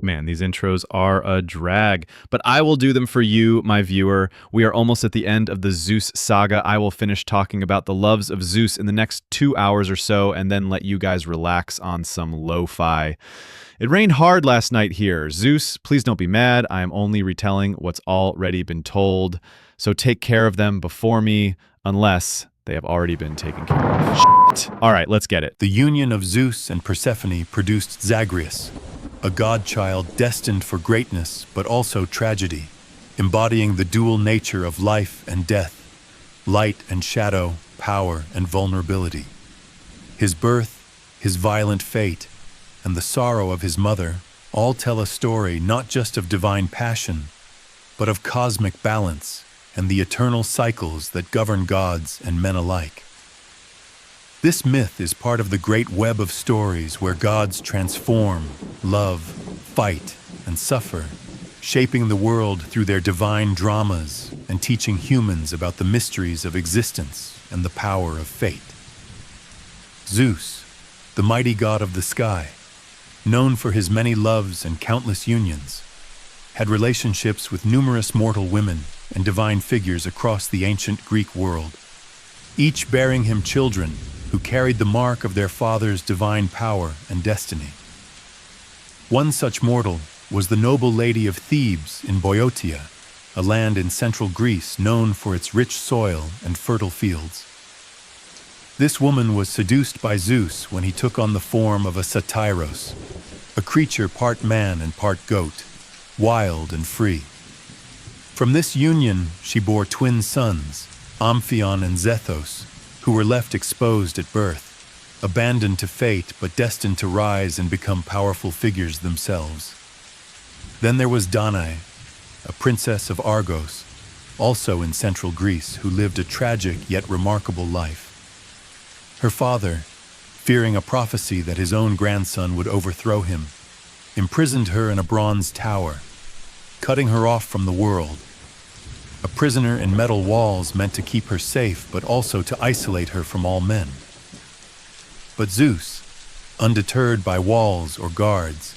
Man, these intros are a drag, but I will do them for you, my viewer. We are almost at the end of the Zeus saga. I will finish talking about the loves of Zeus in the next 2 hours or so, and then let you guys relax on some lo-fi. It rained hard last night here. Zeus, please don't be mad. I am only retelling what's already been told. So take care of them before me, unless they have already been taken care of. Shit. All right, let's get it. The union of Zeus and Persephone produced Zagreus, a god-child destined for greatness but also tragedy, embodying the dual nature of life and death, light and shadow, power and vulnerability. His birth, his violent fate, and the sorrow of his mother all tell a story not just of divine passion, but of cosmic balance and the eternal cycles that govern gods and men alike. This myth is part of the great web of stories where gods transform, love, fight, and suffer, shaping the world through their divine dramas and teaching humans about the mysteries of existence and the power of fate. Zeus, the mighty god of the sky, known for his many loves and countless unions, had relationships with numerous mortal women and divine figures across the ancient Greek world, each bearing him children who carried the mark of their father's divine power and destiny. One such mortal was the noble lady of Thebes in Boeotia, a land in central Greece known for its rich soil and fertile fields. This woman was seduced by Zeus when he took on the form of a satyros, a creature part man and part goat, wild and free. From this union she bore twin sons, Amphion and Zethos, who were left exposed at birth, abandoned to fate but destined to rise and become powerful figures themselves. Then there was Danae, a princess of Argos, also in central Greece, who lived a tragic yet remarkable life. Her father, fearing a prophecy that his own grandson would overthrow him, imprisoned her in a bronze tower, cutting her off from the world. A prisoner in metal walls meant to keep her safe, but also to isolate her from all men. But Zeus, undeterred by walls or guards,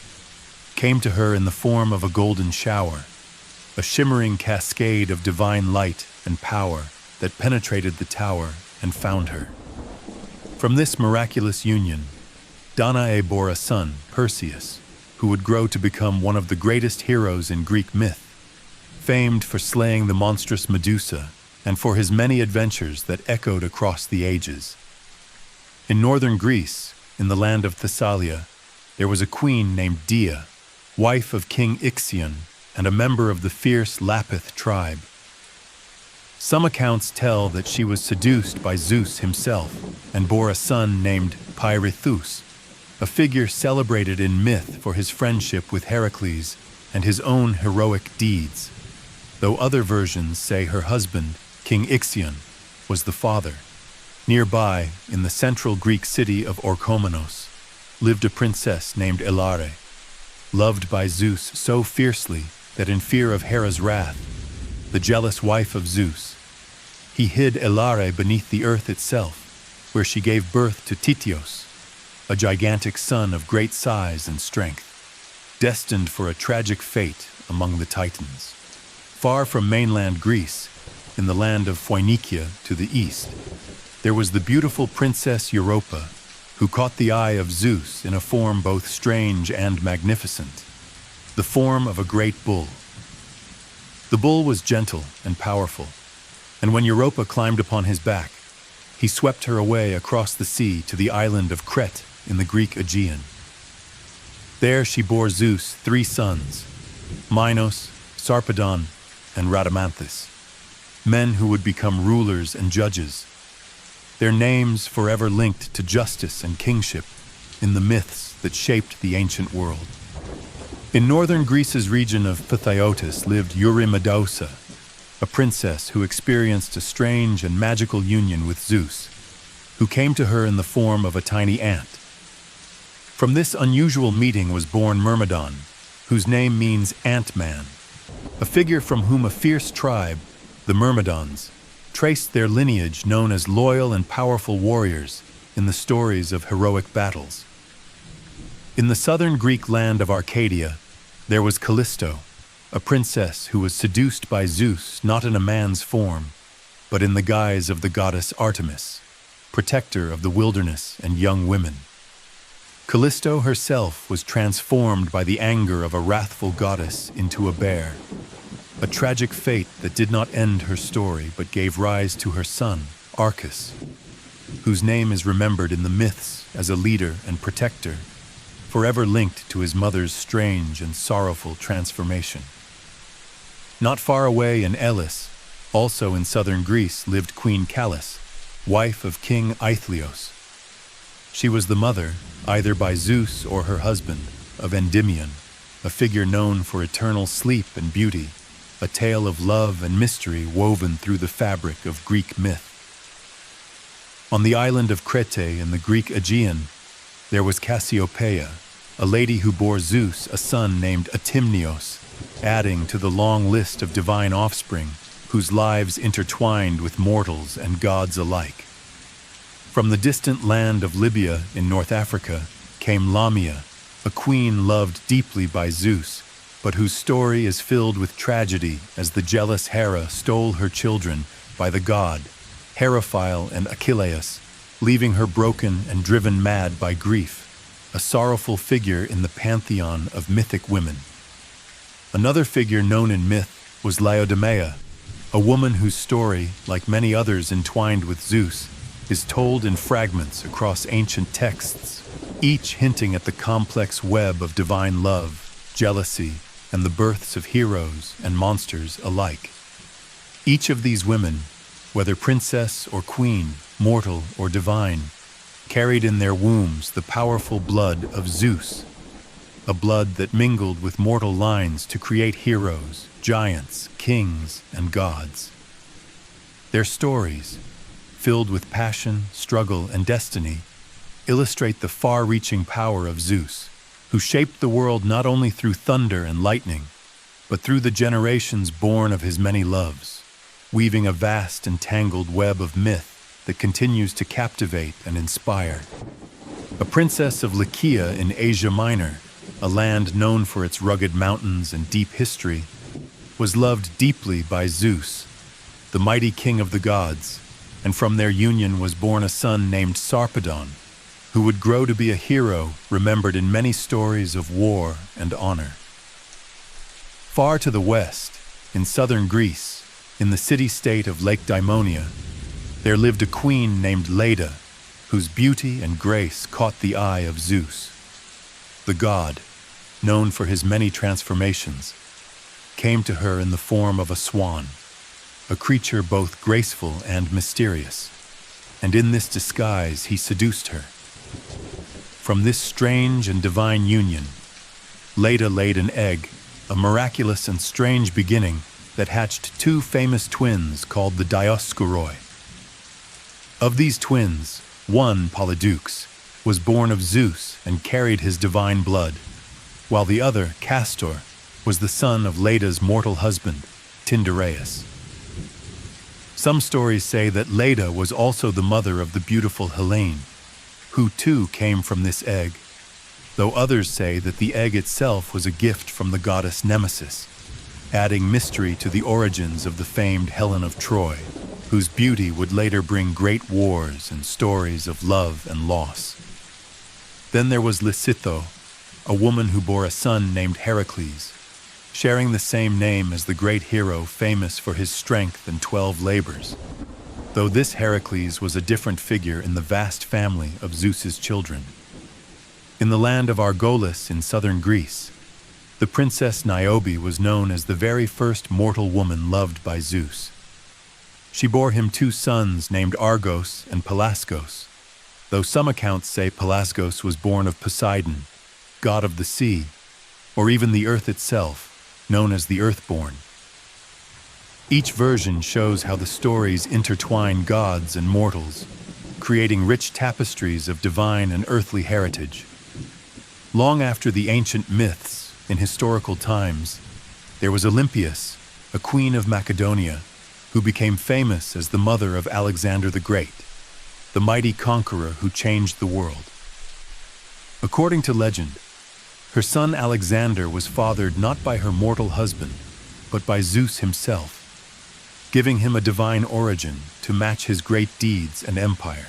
came to her in the form of a golden shower, a shimmering cascade of divine light and power that penetrated the tower and found her. From this miraculous union, Danae bore a son, Perseus, who would grow to become one of the greatest heroes in Greek myth, famed for slaying the monstrous Medusa and for his many adventures that echoed across the ages. In northern Greece, in the land of Thessalia, there was a queen named Dia, wife of King Ixion and a member of the fierce Lapith tribe. Some accounts tell that she was seduced by Zeus himself and bore a son named Pirithous, a figure celebrated in myth for his friendship with Heracles and his own heroic deeds, though other versions say her husband, King Ixion, was the father. Nearby, in the central Greek city of Orchomenos, lived a princess named Elare, loved by Zeus so fiercely that in fear of Hera's wrath, the jealous wife of Zeus, he hid Elare beneath the earth itself, where she gave birth to Tityos, a gigantic son of great size and strength, destined for a tragic fate among the Titans. Far from mainland Greece, in the land of Phoenicia to the east, there was the beautiful Princess Europa, who caught the eye of Zeus in a form both strange and magnificent, the form of a great bull. The bull was gentle and powerful, and when Europa climbed upon his back, he swept her away across the sea to the island of Crete in the Greek Aegean. There she bore Zeus 3 sons, Minos, Sarpedon, and Rhadamanthus, men who would become rulers and judges, their names forever linked to justice and kingship in the myths that shaped the ancient world. In northern Greece's region of Phthiotis lived Eurymedousa, a princess who experienced a strange and magical union with Zeus, who came to her in the form of a tiny ant. From this unusual meeting was born Myrmidon, whose name means Ant-Man, a figure from whom a fierce tribe, the Myrmidons, traced their lineage known as loyal and powerful warriors in the stories of heroic battles. In the southern Greek land of Arcadia, There was Callisto, a princess who was seduced by Zeus not in a man's form, but in the guise of the goddess Artemis, protector of the wilderness and young women. Callisto herself was transformed by the anger of a wrathful goddess into a bear, a tragic fate that did not end her story but gave rise to her son, Arcas, whose name is remembered in the myths as a leader and protector, forever linked to his mother's strange and sorrowful transformation. Not far away in Elis, also in southern Greece, lived Queen Callis, wife of King Aethlios. She was the mother, either by Zeus or her husband, of Endymion, a figure known for eternal sleep and beauty, a tale of love and mystery woven through the fabric of Greek myth. On the island of Crete in the Greek Aegean, there was Cassiopeia, a lady who bore Zeus a son named Atimneos, adding to the long list of divine offspring whose lives intertwined with mortals and gods alike. From the distant land of Libya in North Africa came Lamia, a queen loved deeply by Zeus, but whose story is filled with tragedy as the jealous Hera stole her children by the god, Heraphile and Achilleus, leaving her broken and driven mad by grief, a sorrowful figure in the pantheon of mythic women. Another figure known in myth was Laodamea, a woman whose story, like many others entwined with Zeus, is told in fragments across ancient texts, each hinting at the complex web of divine love, jealousy, and the births of heroes and monsters alike. Each of these women, whether princess or queen, mortal or divine, carried in their wombs the powerful blood of Zeus, a blood that mingled with mortal lines to create heroes, giants, kings, and gods. Their stories, filled with passion, struggle, and destiny, illustrate the far-reaching power of Zeus, who shaped the world not only through thunder and lightning, but through the generations born of his many loves, weaving a vast and tangled web of myth that continues to captivate and inspire. A princess of Lycia in Asia Minor, a land known for its rugged mountains and deep history, was loved deeply by Zeus, the mighty king of the gods, and from their union was born a son named Sarpedon, who would grow to be a hero remembered in many stories of war and honor. Far to the west, in southern Greece, in the city-state of Lake Daimonia, there lived a queen named Leda, whose beauty and grace caught the eye of Zeus. The god, known for his many transformations, came to her in the form of a swan, a creature both graceful and mysterious, and in this disguise he seduced her. From this strange and divine union, Leda laid an egg, a miraculous and strange beginning that hatched two famous twins called the Dioscoroi. Of these twins, one, Polydeuces, was born of Zeus and carried his divine blood, while the other, Castor, was the son of Leda's mortal husband, Tyndareus. Some stories say that Leda was also the mother of the beautiful Helene, who too came from this egg, though others say that the egg itself was a gift from the goddess Nemesis, adding mystery to the origins of the famed Helen of Troy, whose beauty would later bring great wars and stories of love and loss. Then there was Lysitho, a woman who bore a son named Heracles, sharing the same name as the great hero famous for his strength and 12 labors, though this Heracles was a different figure in the vast family of Zeus's children. In the land of Argolis in southern Greece, the princess Niobe was known as the very first mortal woman loved by Zeus. She bore him two sons named Argos and Pelasgos, though some accounts say Pelasgos was born of Poseidon, god of the sea, or even the earth itself, known as the Earthborn. Each version shows how the stories intertwine gods and mortals, creating rich tapestries of divine and earthly heritage. Long after the ancient myths, in historical times, there was Olympias, a queen of Macedonia, who became famous as the mother of Alexander the Great, the mighty conqueror who changed the world. According to legend, Her son Alexander was fathered not by her mortal husband, but by Zeus himself, giving him a divine origin to match his great deeds and empire.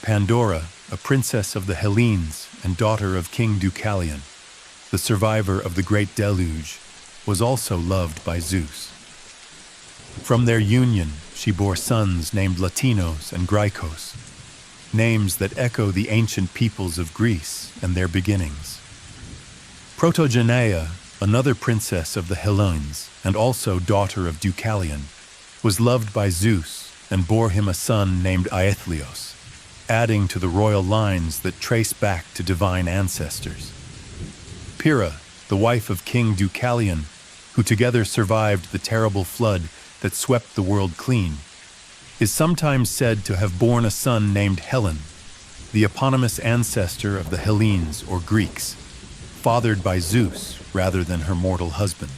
Pandora, a princess of the Hellenes and daughter of King Deucalion, the survivor of the great deluge, was also loved by Zeus. From their union, she bore sons named Latinos and Graikos, names that echo the ancient peoples of Greece and their beginnings. Protogeneia, another princess of the Hellenes and also daughter of Deucalion, was loved by Zeus and bore him a son named Aethlios, adding to the royal lines that trace back to divine ancestors. Pyrrha, the wife of King Deucalion, who together survived the terrible flood that swept the world clean, is sometimes said to have borne a son named Hellen, the eponymous ancestor of the Hellenes or Greeks, fathered by Zeus rather than her mortal husband.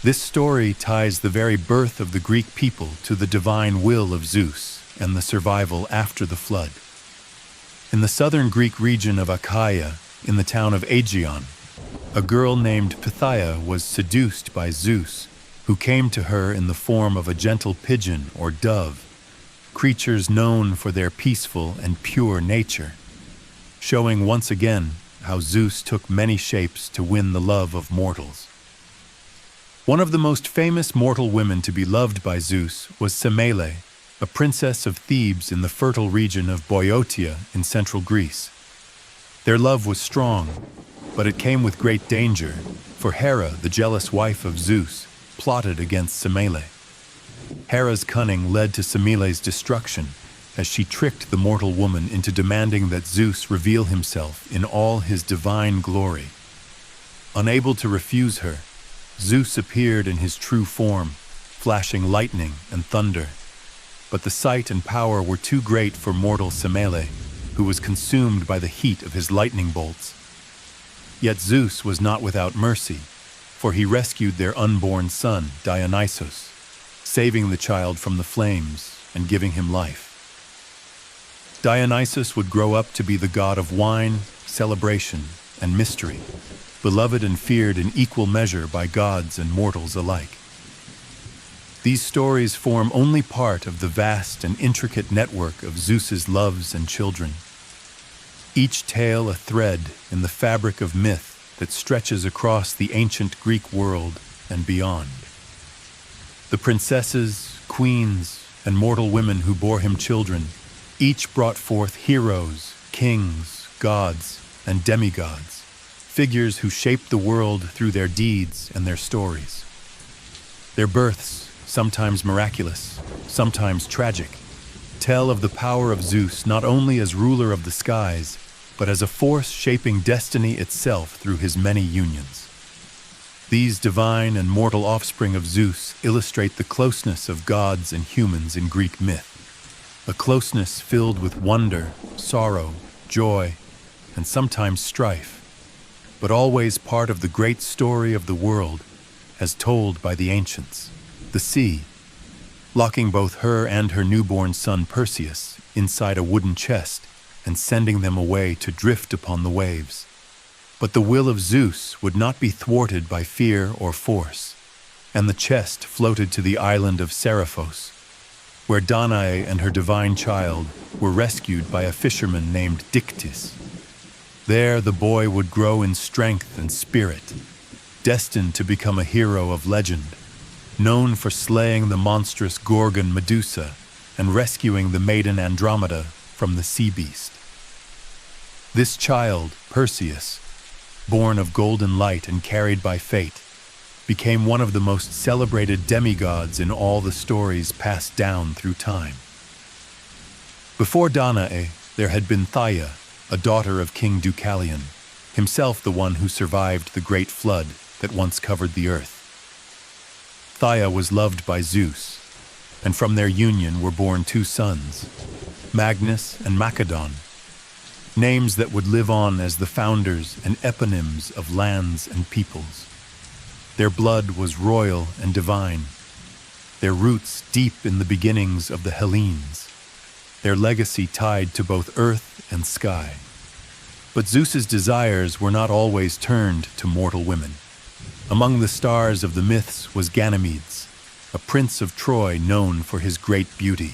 This story ties the very birth of the Greek people to the divine will of Zeus and the survival after the flood. In the southern Greek region of Achaia, in the town of Aegion, a girl named Pythia was seduced by Zeus, who came to her in the form of a gentle pigeon or dove, creatures known for their peaceful and pure nature, showing once again how Zeus took many shapes to win the love of mortals. One of the most famous mortal women to be loved by Zeus was Semele, a princess of Thebes in the fertile region of Boeotia in central Greece. Their love was strong, but it came with great danger, for Hera, the jealous wife of Zeus, plotted against Semele. Hera's cunning led to Semele's destruction, as she tricked the mortal woman into demanding that Zeus reveal himself in all his divine glory. Unable to refuse her, Zeus appeared in his true form, flashing lightning and thunder. But the sight and power were too great for mortal Semele, who was consumed by the heat of his lightning bolts. Yet Zeus was not without mercy, for he rescued their unborn son, Dionysus, saving the child from the flames and giving him life. Dionysus would grow up to be the god of wine, celebration, and mystery, beloved and feared in equal measure by gods and mortals alike. These stories form only part of the vast and intricate network of Zeus's loves and children, each tale a thread in the fabric of myth that stretches across the ancient Greek world and beyond. The princesses, queens, and mortal women who bore him children each brought forth heroes, kings, gods, and demigods, figures who shaped the world through their deeds and their stories. Their births, sometimes miraculous, sometimes tragic, tell of the power of Zeus not only as ruler of the skies, but as a force shaping destiny itself through his many unions. These divine and mortal offspring of Zeus illustrate the closeness of gods and humans in Greek myth, a closeness filled with wonder, sorrow, joy, and sometimes strife, but always part of the great story of the world as told by the ancients. The sea, locking both her and her newborn son Perseus inside a wooden chest and sending them away to drift upon the waves. But the will of Zeus would not be thwarted by fear or force, and the chest floated to the island of Seriphos, where Danae and her divine child were rescued by a fisherman named Dictys. There the boy would grow in strength and spirit, destined to become a hero of legend, known for slaying the monstrous Gorgon Medusa and rescuing the maiden Andromeda from the sea beast. This child, Perseus, born of golden light and carried by fate, became one of the most celebrated demigods in all the stories passed down through time. Before Danae, there had been Thaia, a daughter of King Deucalion, himself the one who survived the great flood that once covered the earth. Thaia was loved by Zeus, and from their union were born two sons, Magnus and Macedon, names that would live on as the founders and eponyms of lands and peoples. Their blood was royal and divine, their roots deep in the beginnings of the Hellenes, their legacy tied to both earth and sky. But Zeus's desires were not always turned to mortal women. Among the stars of the myths was Ganymedes, a prince of Troy known for his great beauty.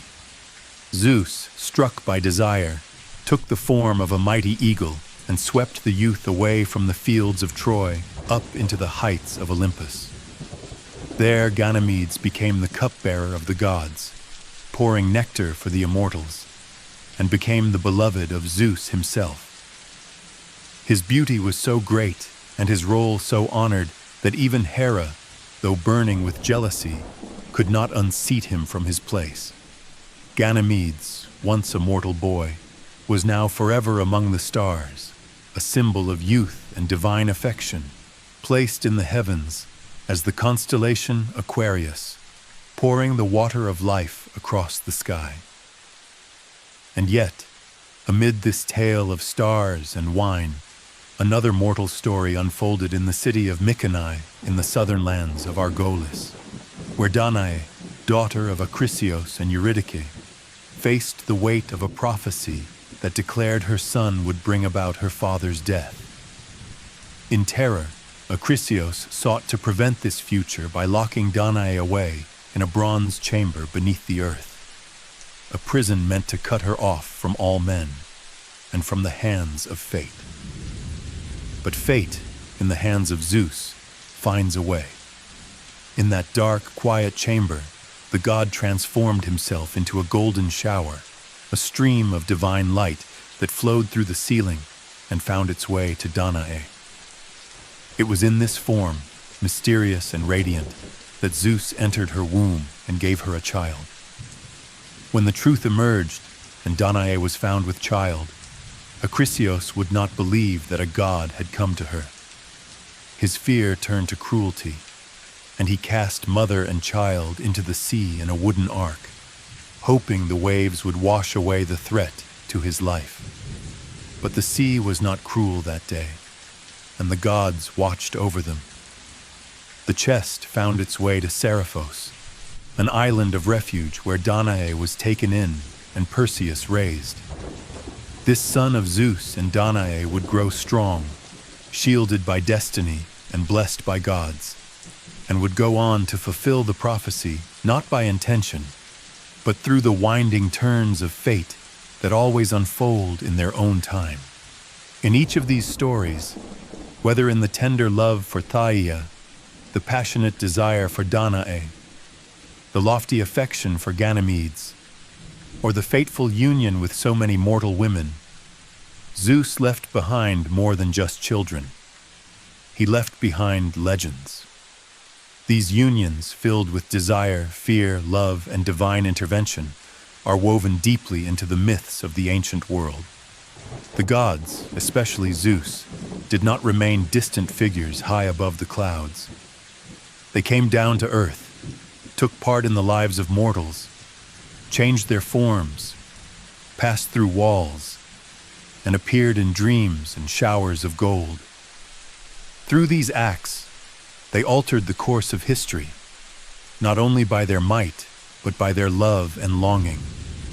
Zeus, struck by desire, took the form of a mighty eagle and swept the youth away from the fields of Troy up into the heights of Olympus. There Ganymedes became the cupbearer of the gods, pouring nectar for the immortals, and became the beloved of Zeus himself. His beauty was so great and his role so honored that even Hera, though burning with jealousy, could not unseat him from his place. Ganymedes, once a mortal boy, was now forever among the stars, a symbol of youth and divine affection, placed in the heavens as the constellation Aquarius, pouring the water of life across the sky. And yet, amid this tale of stars and wine, another mortal story unfolded in the city of Mycenae in the southern lands of Argolis, where Danae, daughter of Acrisios and Eurydice, faced the weight of a prophecy that declared her son would bring about her father's death. In terror, Acrisios sought to prevent this future by locking Danae away in a bronze chamber beneath the earth, a prison meant to cut her off from all men and from the hands of fate. But fate, in the hands of Zeus, finds a way. In that dark, quiet chamber, the god transformed himself into a golden shower, a stream of divine light that flowed through the ceiling and found its way to Danae. It was in this form, mysterious and radiant, that Zeus entered her womb and gave her a child. When the truth emerged and Danae was found with child, Acrisios would not believe that a god had come to her. His fear turned to cruelty, and he cast mother and child into the sea in a wooden ark, hoping the waves would wash away the threat to his life. But the sea was not cruel that day, and the gods watched over them. The chest found its way to Seriphos, an island of refuge where Danae was taken in and Perseus raised. This son of Zeus and Danae would grow strong, shielded by destiny and blessed by gods, and would go on to fulfill the prophecy not by intention, but through the winding turns of fate that always unfold in their own time. In each of these stories, whether in the tender love for Thaia, the passionate desire for Danae, the lofty affection for Ganymedes, or the fateful union with so many mortal women, Zeus left behind more than just children. He left behind legends. These unions, filled with desire, fear, love, and divine intervention, are woven deeply into the myths of the ancient world. The gods, especially Zeus, did not remain distant figures high above the clouds. They came down to earth, took part in the lives of mortals, changed their forms, passed through walls, and appeared in dreams and showers of gold. Through these acts, they altered the course of history, not only by their might, but by their love and longing,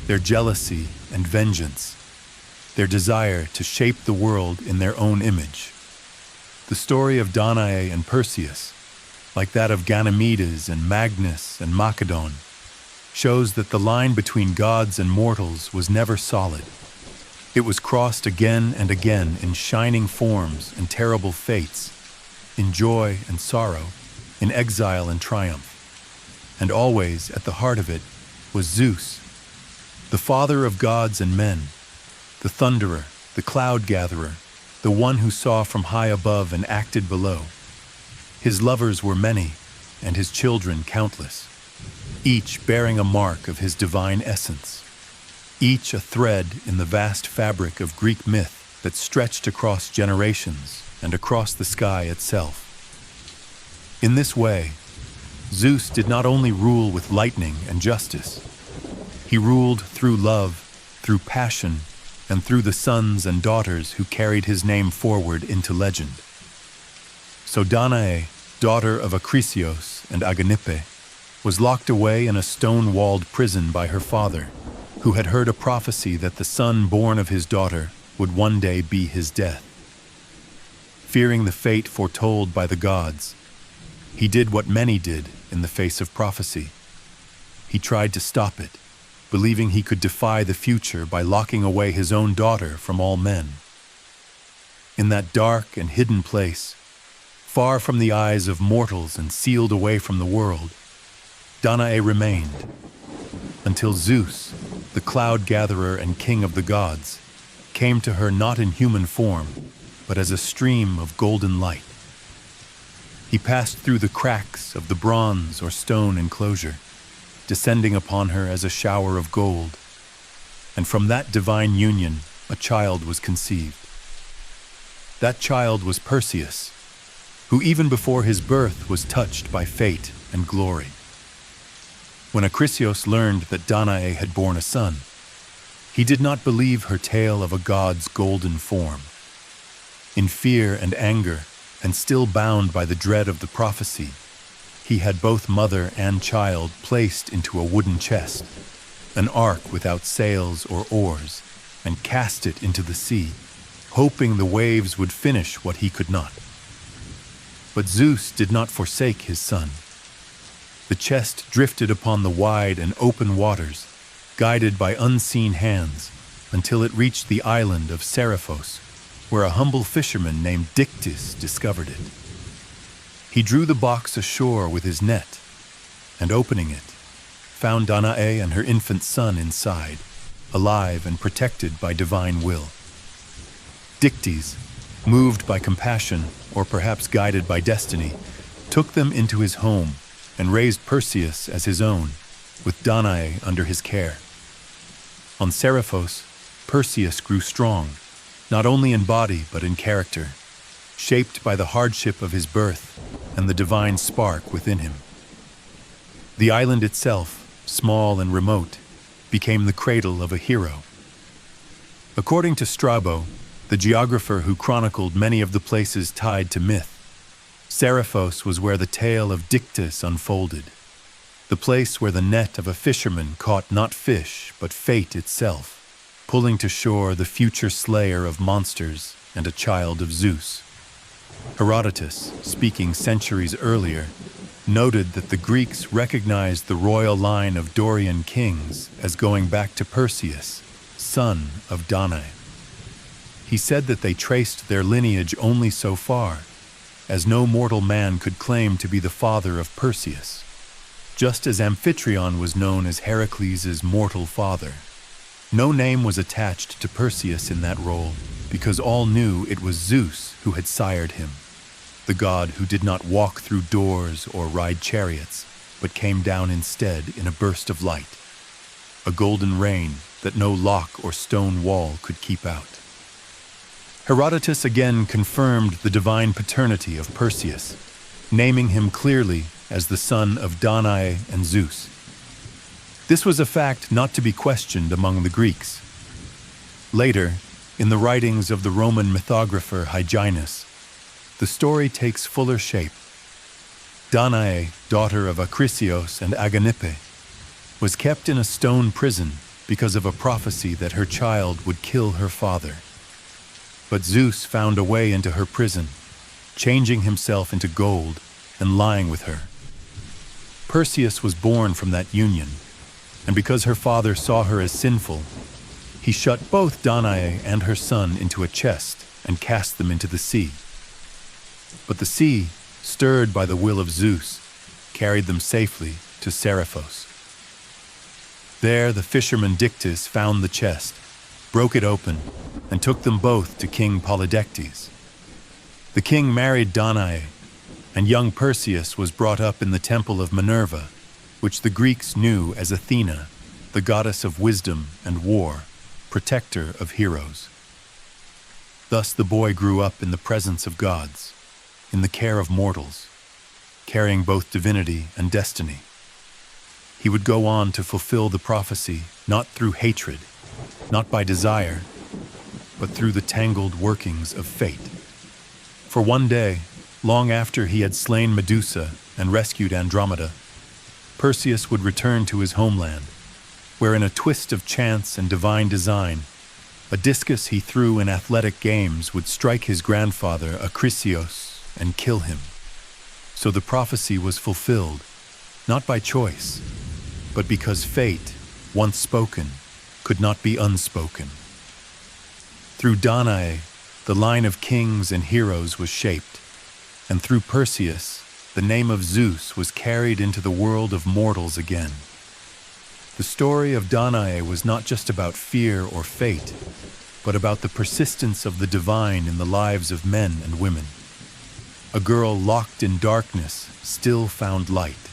their jealousy and vengeance, their desire to shape the world in their own image. The story of Danae and Perseus, like that of Ganymedes and Magnus and Macedon, shows that the line between gods and mortals was never solid. It was crossed again and again in shining forms and terrible fates, in joy and sorrow, in exile and triumph. And always at the heart of it was Zeus, the father of gods and men, the thunderer, the cloud-gatherer, the one who saw from high above and acted below. His lovers were many, and his children countless, each bearing a mark of his divine essence, each a thread in the vast fabric of Greek myth that stretched across generations and across the sky itself. In this way, Zeus did not only rule with lightning and justice. He ruled through love, through passion, and through the sons and daughters who carried his name forward into legend. So Danae, daughter of Acrisios and Agenippe, was locked away in a stone-walled prison by her father, who had heard a prophecy that the son born of his daughter would one day be his death. Fearing the fate foretold by the gods, he did what many did in the face of prophecy. He tried to stop it, believing he could defy the future by locking away his own daughter from all men. In that dark and hidden place, far from the eyes of mortals and sealed away from the world, Danae remained, until Zeus, the cloud gatherer and king of the gods, came to her not in human form, but as a stream of golden light. He passed through the cracks of the bronze or stone enclosure, descending upon her as a shower of gold, and from that divine union a child was conceived. That child was Perseus, who even before his birth was touched by fate and glory. When Acrisios learned that Danae had borne a son, he did not believe her tale of a god's golden form. In fear and anger, and still bound by the dread of the prophecy, he had both mother and child placed into a wooden chest, an ark without sails or oars, and cast it into the sea, hoping the waves would finish what he could not. But Zeus did not forsake his son. The chest drifted upon the wide and open waters, guided by unseen hands, until it reached the island of Seriphos, where a humble fisherman named Dictys discovered it. He drew the box ashore with his net, and opening it, found Danae and her infant son inside, alive and protected by divine will. Dictys, moved by compassion, or perhaps guided by destiny, took them into his home and raised Perseus as his own, with Danae under his care. On Seriphos, Perseus grew strong, not only in body but in character, shaped by the hardship of his birth and the divine spark within him. The island itself, small and remote, became the cradle of a hero. According to Strabo, the geographer who chronicled many of the places tied to myth, Seriphos was where the tale of Dictys unfolded, the place where the net of a fisherman caught not fish but fate itself, pulling to shore the future slayer of monsters and a child of Zeus. Herodotus, speaking centuries earlier, noted that the Greeks recognized the royal line of Dorian kings as going back to Perseus, son of Danae. He said that they traced their lineage only so far, as no mortal man could claim to be the father of Perseus, just as Amphitryon was known as Heracles' mortal father. No name was attached to Perseus in that role, because all knew it was Zeus who had sired him, the god who did not walk through doors or ride chariots, but came down instead in a burst of light, a golden rain that no lock or stone wall could keep out. Herodotus again confirmed the divine paternity of Perseus, naming him clearly as the son of Danae and Zeus. This was a fact not to be questioned among the Greeks. Later, in the writings of the Roman mythographer Hyginus, the story takes fuller shape. Danae, daughter of Acrisios and Aganippe, was kept in a stone prison because of a prophecy that her child would kill her father. But Zeus found a way into her prison, changing himself into gold and lying with her. Perseus was born from that union, and because her father saw her as sinful, he shut both Danae and her son into a chest and cast them into the sea. But the sea, stirred by the will of Zeus, carried them safely to Seriphos. There the fisherman Dictys found the chest, broke it open, and took them both to King Polydectes. The king married Danae, and young Perseus was brought up in the temple of Minerva, which the Greeks knew as Athena, the goddess of wisdom and war, protector of heroes. Thus the boy grew up in the presence of gods, in the care of mortals, carrying both divinity and destiny. He would go on to fulfill the prophecy not through hatred, not by desire, but through the tangled workings of fate. For one day, long after he had slain Medusa and rescued Andromeda, Perseus would return to his homeland, where in a twist of chance and divine design, A discus he threw in athletic games would strike his grandfather, Acrisios, and kill him. So the prophecy was fulfilled, not by choice, but because fate, once spoken, could not be unspoken. Through Danae, the line of kings and heroes was shaped, and through Perseus, the name of Zeus was carried into the world of mortals again. The story of Danae was not just about fear or fate, but about the persistence of the divine in the lives of men and women. A girl locked in darkness still found light.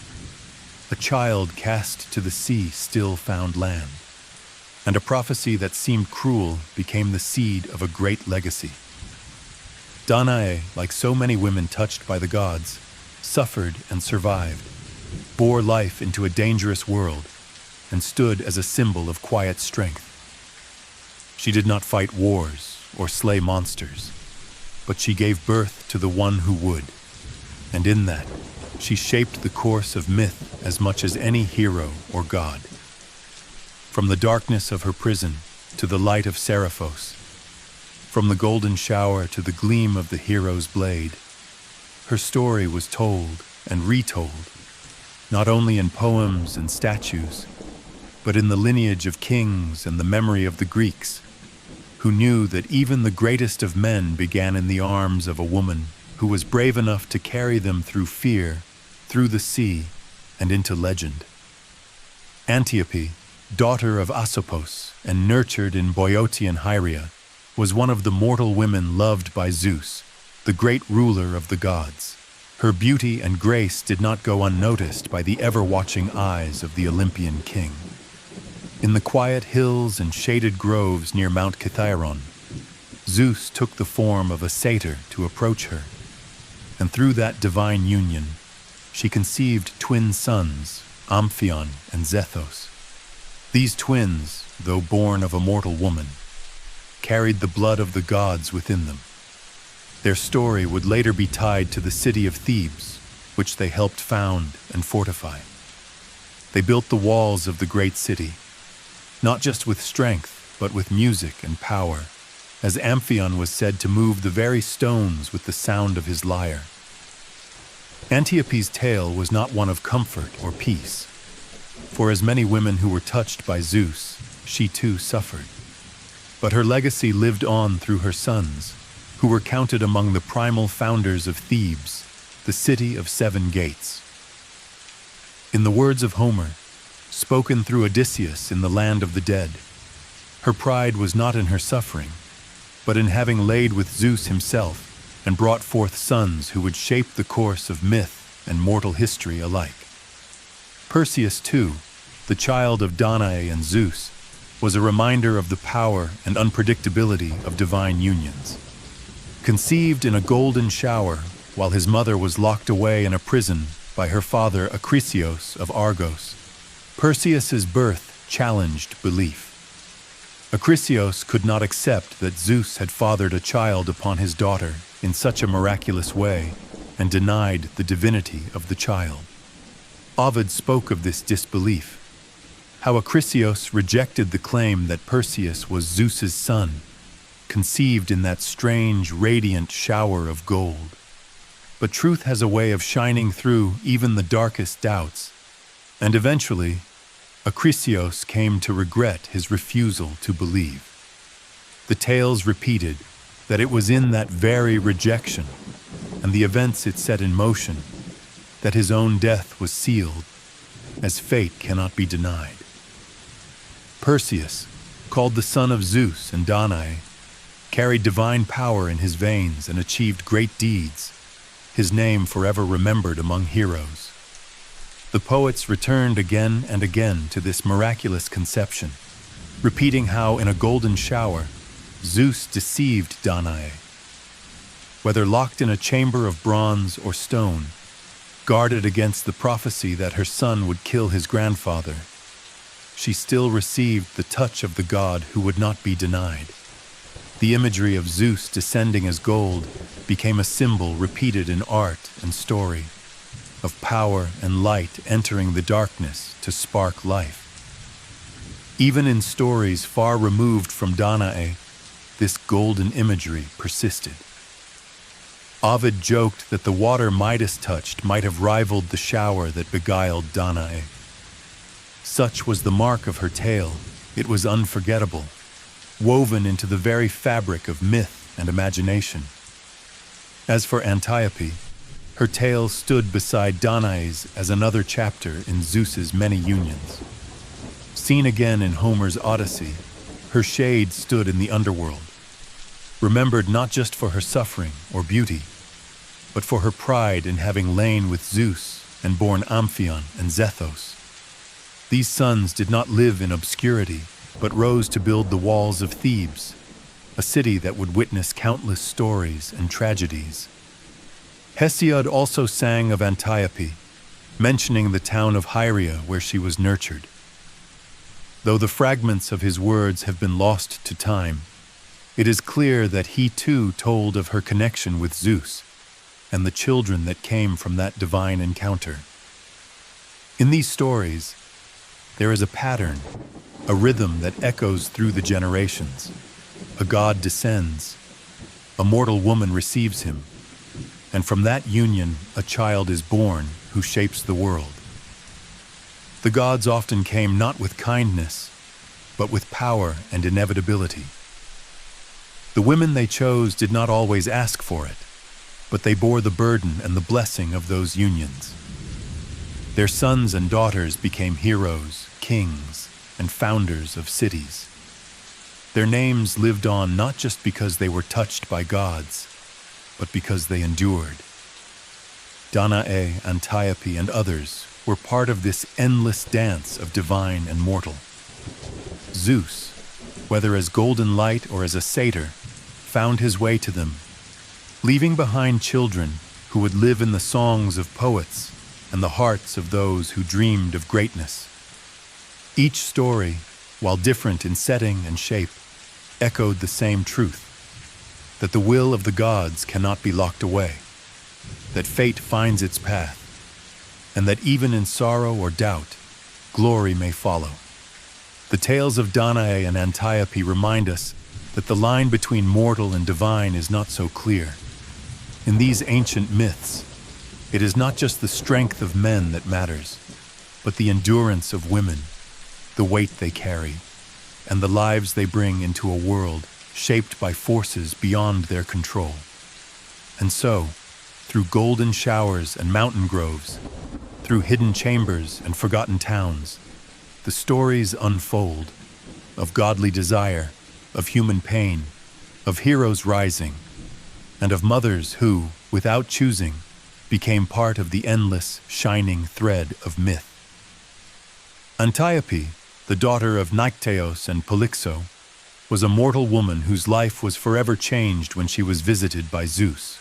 A child cast to the sea still found land. And a prophecy that seemed cruel became the seed of a great legacy. Danae, like so many women touched by the gods, suffered and survived, bore life into a dangerous world, and stood as a symbol of quiet strength. She did not fight wars or slay monsters, but she gave birth to the one who would, and in that, she shaped the course of myth as much as any hero or god. From the darkness of her prison to the light of Seriphos, from the golden shower to the gleam of the hero's blade, her story was told and retold, not only in poems and statues, but in the lineage of kings and the memory of the Greeks, who knew that even the greatest of men began in the arms of a woman who was brave enough to carry them through fear, through the sea, and into legend. Antiope, daughter of Asopos and nurtured in Boeotian Hyria, was one of the mortal women loved by Zeus, the great ruler of the gods. Her beauty and grace did not go unnoticed by the ever-watching eyes of the Olympian king. In the quiet hills and shaded groves near Mount Kithaeron, Zeus took the form of a satyr to approach her, and through that divine union, she conceived twin sons, Amphion and Zethos. These twins, though born of a mortal woman, carried the blood of the gods within them. Their story would later be tied to the city of Thebes, which they helped found and fortify. They built the walls of the great city, not just with strength, but with music and power, as Amphion was said to move the very stones with the sound of his lyre. Antiope's tale was not one of comfort or peace. For as many women who were touched by Zeus, she too suffered. But her legacy lived on through her sons, who were counted among the primal founders of Thebes, the city of 7 gates. In the words of Homer, spoken through Odysseus in the land of the dead, her pride was not in her suffering, but in having laid with Zeus himself and brought forth sons who would shape the course of myth and mortal history alike. Perseus, too, the child of Danae and Zeus, was a reminder of the power and unpredictability of divine unions. Conceived in a golden shower while his mother was locked away in a prison by her father Acrisios of Argos, Perseus's birth challenged belief. Acrisios could not accept that Zeus had fathered a child upon his daughter in such a miraculous way and denied the divinity of the child. Ovid spoke of this disbelief, how Acrisios rejected the claim that Perseus was Zeus's son, conceived in that strange, radiant shower of gold. But truth has a way of shining through even the darkest doubts, and eventually, Acrisios came to regret his refusal to believe. The tales repeated that it was in that very rejection and the events it set in motion that his own death was sealed, as fate cannot be denied. Perseus, called the son of Zeus and Danae, carried divine power in his veins and achieved great deeds, his name forever remembered among heroes. The poets returned again and again to this miraculous conception, repeating how in a golden shower, Zeus deceived Danae. Whether locked in a chamber of bronze or stone, guarded against the prophecy that her son would kill his grandfather, she still received the touch of the god who would not be denied. The imagery of Zeus descending as gold became a symbol repeated in art and story, of power and light entering the darkness to spark life. Even in stories far removed from Danae, this golden imagery persisted. Ovid joked that the water Midas touched might have rivaled the shower that beguiled Danae. Such was the mark of her tale, it was unforgettable, woven into the very fabric of myth and imagination. As for Antiope, her tale stood beside Danae's as another chapter in Zeus's many unions. Seen again in Homer's Odyssey, her shade stood in the underworld, remembered not just for her suffering or beauty, but for her pride in having lain with Zeus and borne Amphion and Zethos. These sons did not live in obscurity, but rose to build the walls of Thebes, a city that would witness countless stories and tragedies. Hesiod also sang of Antiope, mentioning the town of Hieria where she was nurtured. Though the fragments of his words have been lost to time, it is clear that he too told of her connection with Zeus and the children that came from that divine encounter. In these stories, there is a pattern, a rhythm that echoes through the generations. A god descends, a mortal woman receives him, and from that union a child is born who shapes the world. The gods often came not with kindness, but with power and inevitability. The women they chose did not always ask for it, but they bore the burden and the blessing of those unions. Their sons and daughters became heroes, kings, and founders of cities. Their names lived on not just because they were touched by gods, but because they endured. Danae, Antiope, and others were part of this endless dance of divine and mortal. Zeus, whether as golden light or as a satyr, found his way to them, leaving behind children who would live in the songs of poets and the hearts of those who dreamed of greatness. Each story, while different in setting and shape, echoed the same truth, that the will of the gods cannot be locked away, that fate finds its path, and that even in sorrow or doubt, glory may follow. The tales of Danae and Antiope remind us that the line between mortal and divine is not so clear. In these ancient myths, it is not just the strength of men that matters, but the endurance of women, the weight they carry, and the lives they bring into a world shaped by forces beyond their control. And so, through golden showers and mountain groves, through hidden chambers and forgotten towns, the stories unfold of godly desire, of human pain, of heroes rising, and of mothers who, without choosing, became part of the endless, shining thread of myth. Antiope, the daughter of Nycteos and Polyxo, was a mortal woman whose life was forever changed when she was visited by Zeus.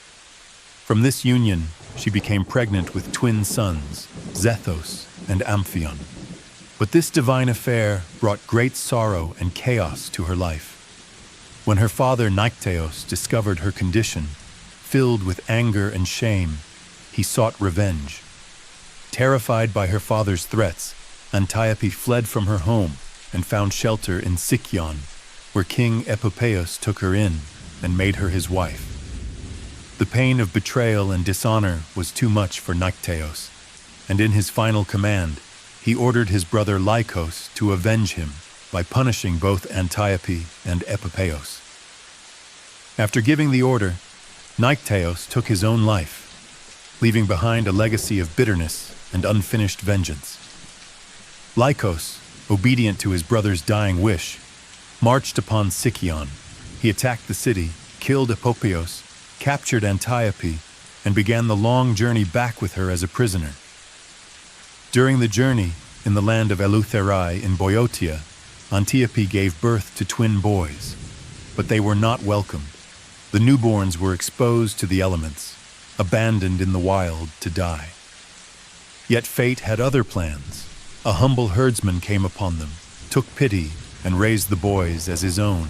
From this union, she became pregnant with twin sons, Zethos and Amphion. But this divine affair brought great sorrow and chaos to her life. When her father Nycteos discovered her condition, filled with anger and shame, he sought revenge. Terrified by her father's threats, Antiope fled from her home and found shelter in Sicyon, where King Epopeios took her in and made her his wife. The pain of betrayal and dishonor was too much for Nycteos, and in his final command, he ordered his brother Lycos to avenge him by punishing both Antiope and Epopeios. After giving the order, Nycteos took his own life, leaving behind a legacy of bitterness and unfinished vengeance. Lycos, obedient to his brother's dying wish, marched upon Sicyon. He attacked the city, killed Epopeios, captured Antiope, and began the long journey back with her as a prisoner. During the journey, in the land of Eleutherai in Boeotia, Antiope gave birth to twin boys, but they were not welcomed. The newborns were exposed to the elements, abandoned in the wild to die. Yet fate had other plans. A humble herdsman came upon them, took pity, and raised the boys as his own.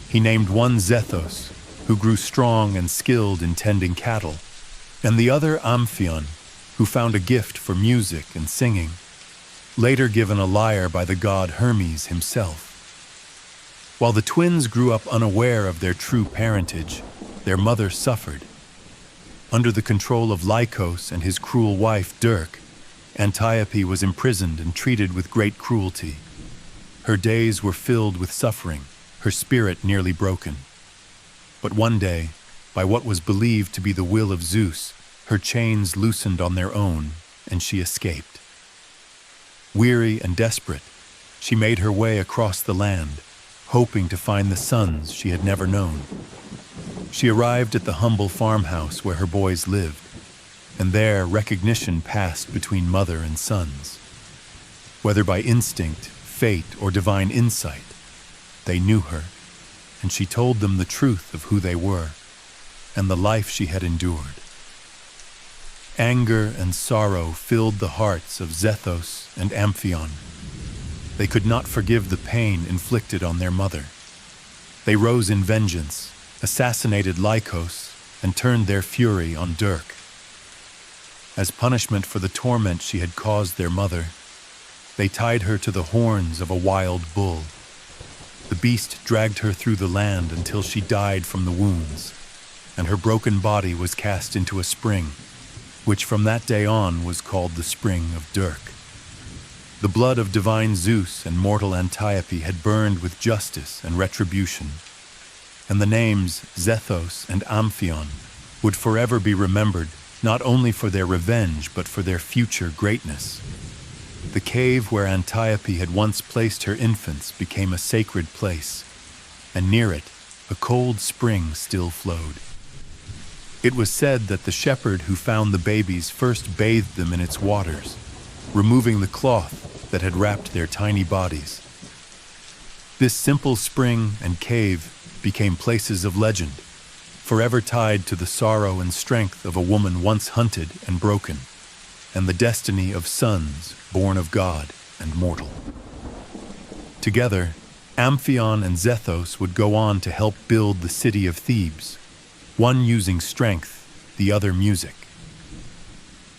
He named one Zethos, who grew strong and skilled in tending cattle, and the other Amphion, who found a gift for music and singing, later given a lyre by the god Hermes himself. While the twins grew up unaware of their true parentage, their mother suffered. Under the control of Lycos and his cruel wife, Dirk, Antiope was imprisoned and treated with great cruelty. Her days were filled with suffering, her spirit nearly broken. But one day, by what was believed to be the will of Zeus, her chains loosened on their own, and she escaped. Weary and desperate, she made her way across the land, hoping to find the sons she had never known. She arrived at the humble farmhouse where her boys lived, and there recognition passed between mother and sons. Whether by instinct, fate, or divine insight, they knew her, and she told them the truth of who they were and the life she had endured. Anger and sorrow filled the hearts of Zethos and Amphion. They could not forgive the pain inflicted on their mother. They rose in vengeance, assassinated Lycos, and turned their fury on Dirk. As punishment for the torment she had caused their mother, they tied her to the horns of a wild bull. The beast dragged her through the land until she died from the wounds, and her broken body was cast into a spring, which from that day on was called the Spring of Dirk. The blood of divine Zeus and mortal Antiope had burned with justice and retribution, and the names Zethos and Amphion would forever be remembered not only for their revenge but for their future greatness. The cave where Antiope had once placed her infants became a sacred place, and near it a cold spring still flowed. It was said that the shepherd who found the babies first bathed them in its waters, removing the cloth that had wrapped their tiny bodies. This simple spring and cave became places of legend, forever tied to the sorrow and strength of a woman once hunted and broken, and the destiny of sons born of God and mortal. Together, Amphion and Zethos would go on to help build the city of Thebes, one using strength, the other music.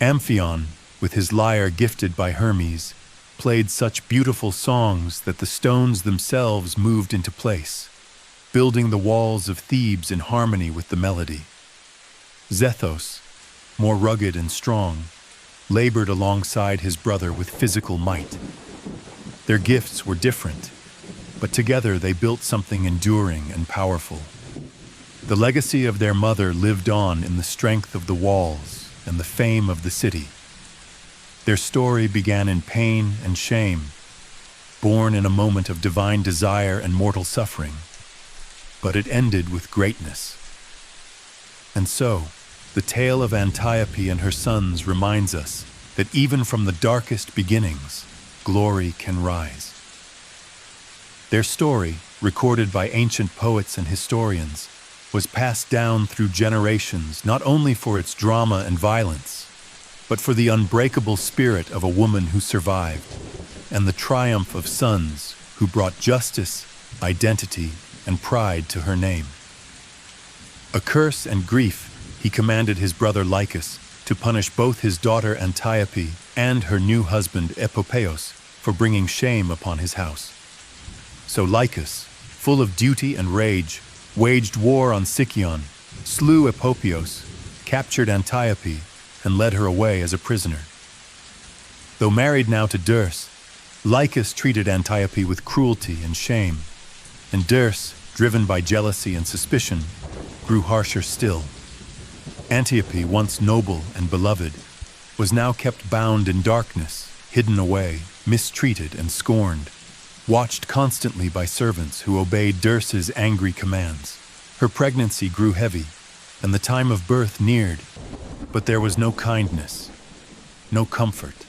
Amphion, with his lyre gifted by Hermes, played such beautiful songs that the stones themselves moved into place, building the walls of Thebes in harmony with the melody. Zethos, more rugged and strong, labored alongside his brother with physical might. Their gifts were different, but together they built something enduring and powerful. The legacy of their mother lived on in the strength of the walls and the fame of the city. Their story began in pain and shame, born in a moment of divine desire and mortal suffering, but it ended with greatness. And so, the tale of Antiope and her sons reminds us that even from the darkest beginnings, glory can rise. Their story, recorded by ancient poets and historians, was passed down through generations not only for its drama and violence, but for the unbreakable spirit of a woman who survived, and the triumph of sons who brought justice, identity, and pride to her name. A curse and grief, he commanded his brother Lycus to punish both his daughter Antiope and her new husband Epopeios for bringing shame upon his house. So Lycus, full of duty and rage, waged war on Sicyon, slew Epopeios, captured Antiope, and led her away as a prisoner. Though married now to Dirce, Lycus treated Antiope with cruelty and shame, and Dirce, driven by jealousy and suspicion, grew harsher still. Antiope, once noble and beloved, was now kept bound in darkness, hidden away, mistreated and scorned, watched constantly by servants who obeyed Dirce's angry commands. Her pregnancy grew heavy, and the time of birth neared, but there was no kindness, no comfort,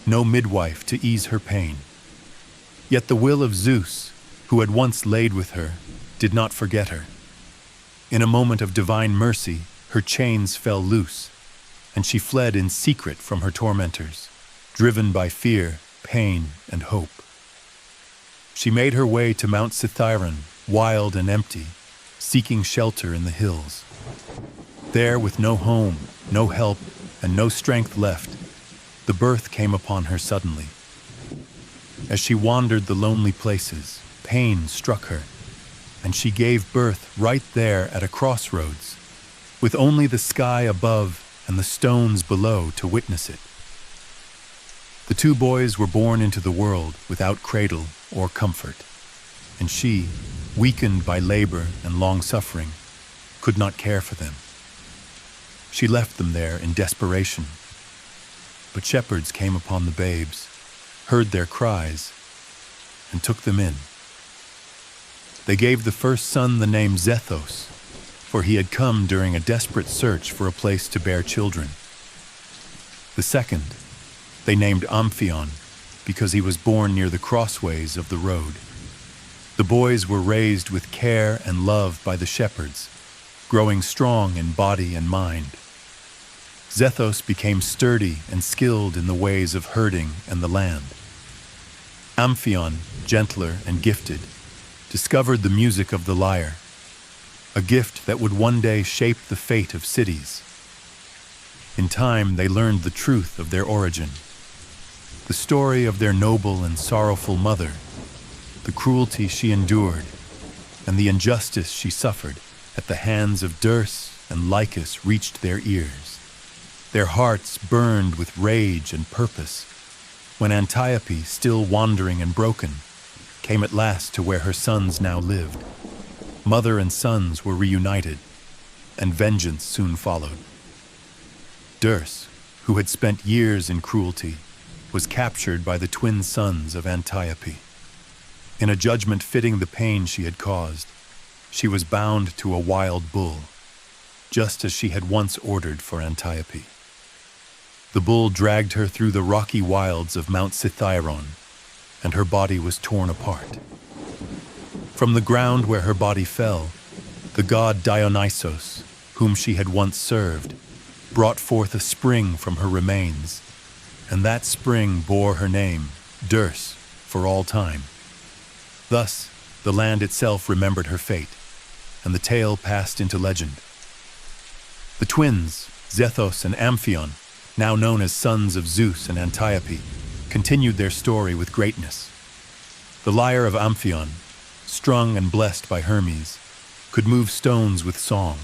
no midwife to ease her pain. Yet the will of Zeus, who had once laid with her, did not forget her. In a moment of divine mercy, her chains fell loose, and she fled in secret from her tormentors, driven by fear, pain, and hope. She made her way to Mount Cithaeron, wild and empty, seeking shelter in the hills. There, with no home, no help, and no strength left, the birth came upon her suddenly. As she wandered the lonely places, pain struck her, and she gave birth right there at a crossroads, with only the sky above and the stones below to witness it. The two boys were born into the world without cradle or comfort, and she, weakened by labor and long suffering, could not care for them. She left them there in desperation. But shepherds came upon the babes, heard their cries, and took them in. They gave the first son the name Zeus, for he had come during a desperate search for a place to bear children. The second they named Amphion, because he was born near the crossways of the road. The boys were raised with care and love by the shepherds, growing strong in body and mind. Zeus became sturdy and skilled in the ways of herding and the land. Amphion, gentler and gifted, discovered the music of the lyre, a gift that would one day shape the fate of cities. In time, they learned the truth of their origin, the story of their noble and sorrowful mother, the cruelty she endured, and the injustice she suffered at the hands of Zeus and Lycus reached their ears. Their hearts burned with rage and purpose when Antiope, still wandering and broken, came at last to where her sons now lived. Mother and sons were reunited, and vengeance soon followed. Zeus, who had spent years in cruelty, was captured by the twin sons of Antiope. In a judgment fitting the pain she had caused, she was bound to a wild bull, just as she had once ordered for Antiope. The bull dragged her through the rocky wilds of Mount Cithaeron, and her body was torn apart. From the ground where her body fell, the god Dionysos, whom she had once served, brought forth a spring from her remains, and that spring bore her name, Zeus, for all time. Thus, the land itself remembered her fate, and the tale passed into legend. The twins, Zeus and Amphion, now known as sons of Zeus and Antiope, continued their story with greatness. The lyre of Amphion, strung and blessed by Hermes, could move stones with song.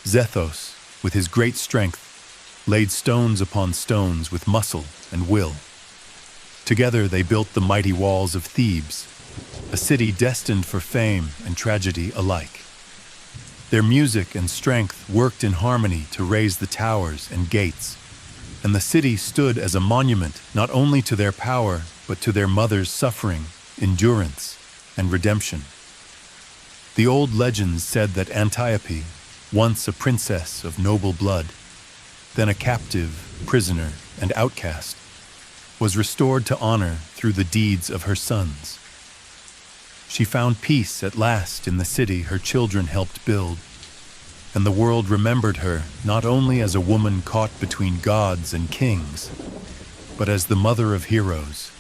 Zeus, with his great strength, laid stones upon stones with muscle and will. Together they built the mighty walls of Thebes, a city destined for fame and tragedy alike. Their music and strength worked in harmony to raise the towers and gates, and the city stood as a monument not only to their power, but to their mother's suffering, endurance, and redemption. The old legends said that Antiope, once a princess of noble blood, then a captive, prisoner, and outcast, was restored to honor through the deeds of her sons. She found peace at last in the city her children helped build, and the world remembered her not only as a woman caught between gods and kings, but as the mother of heroes.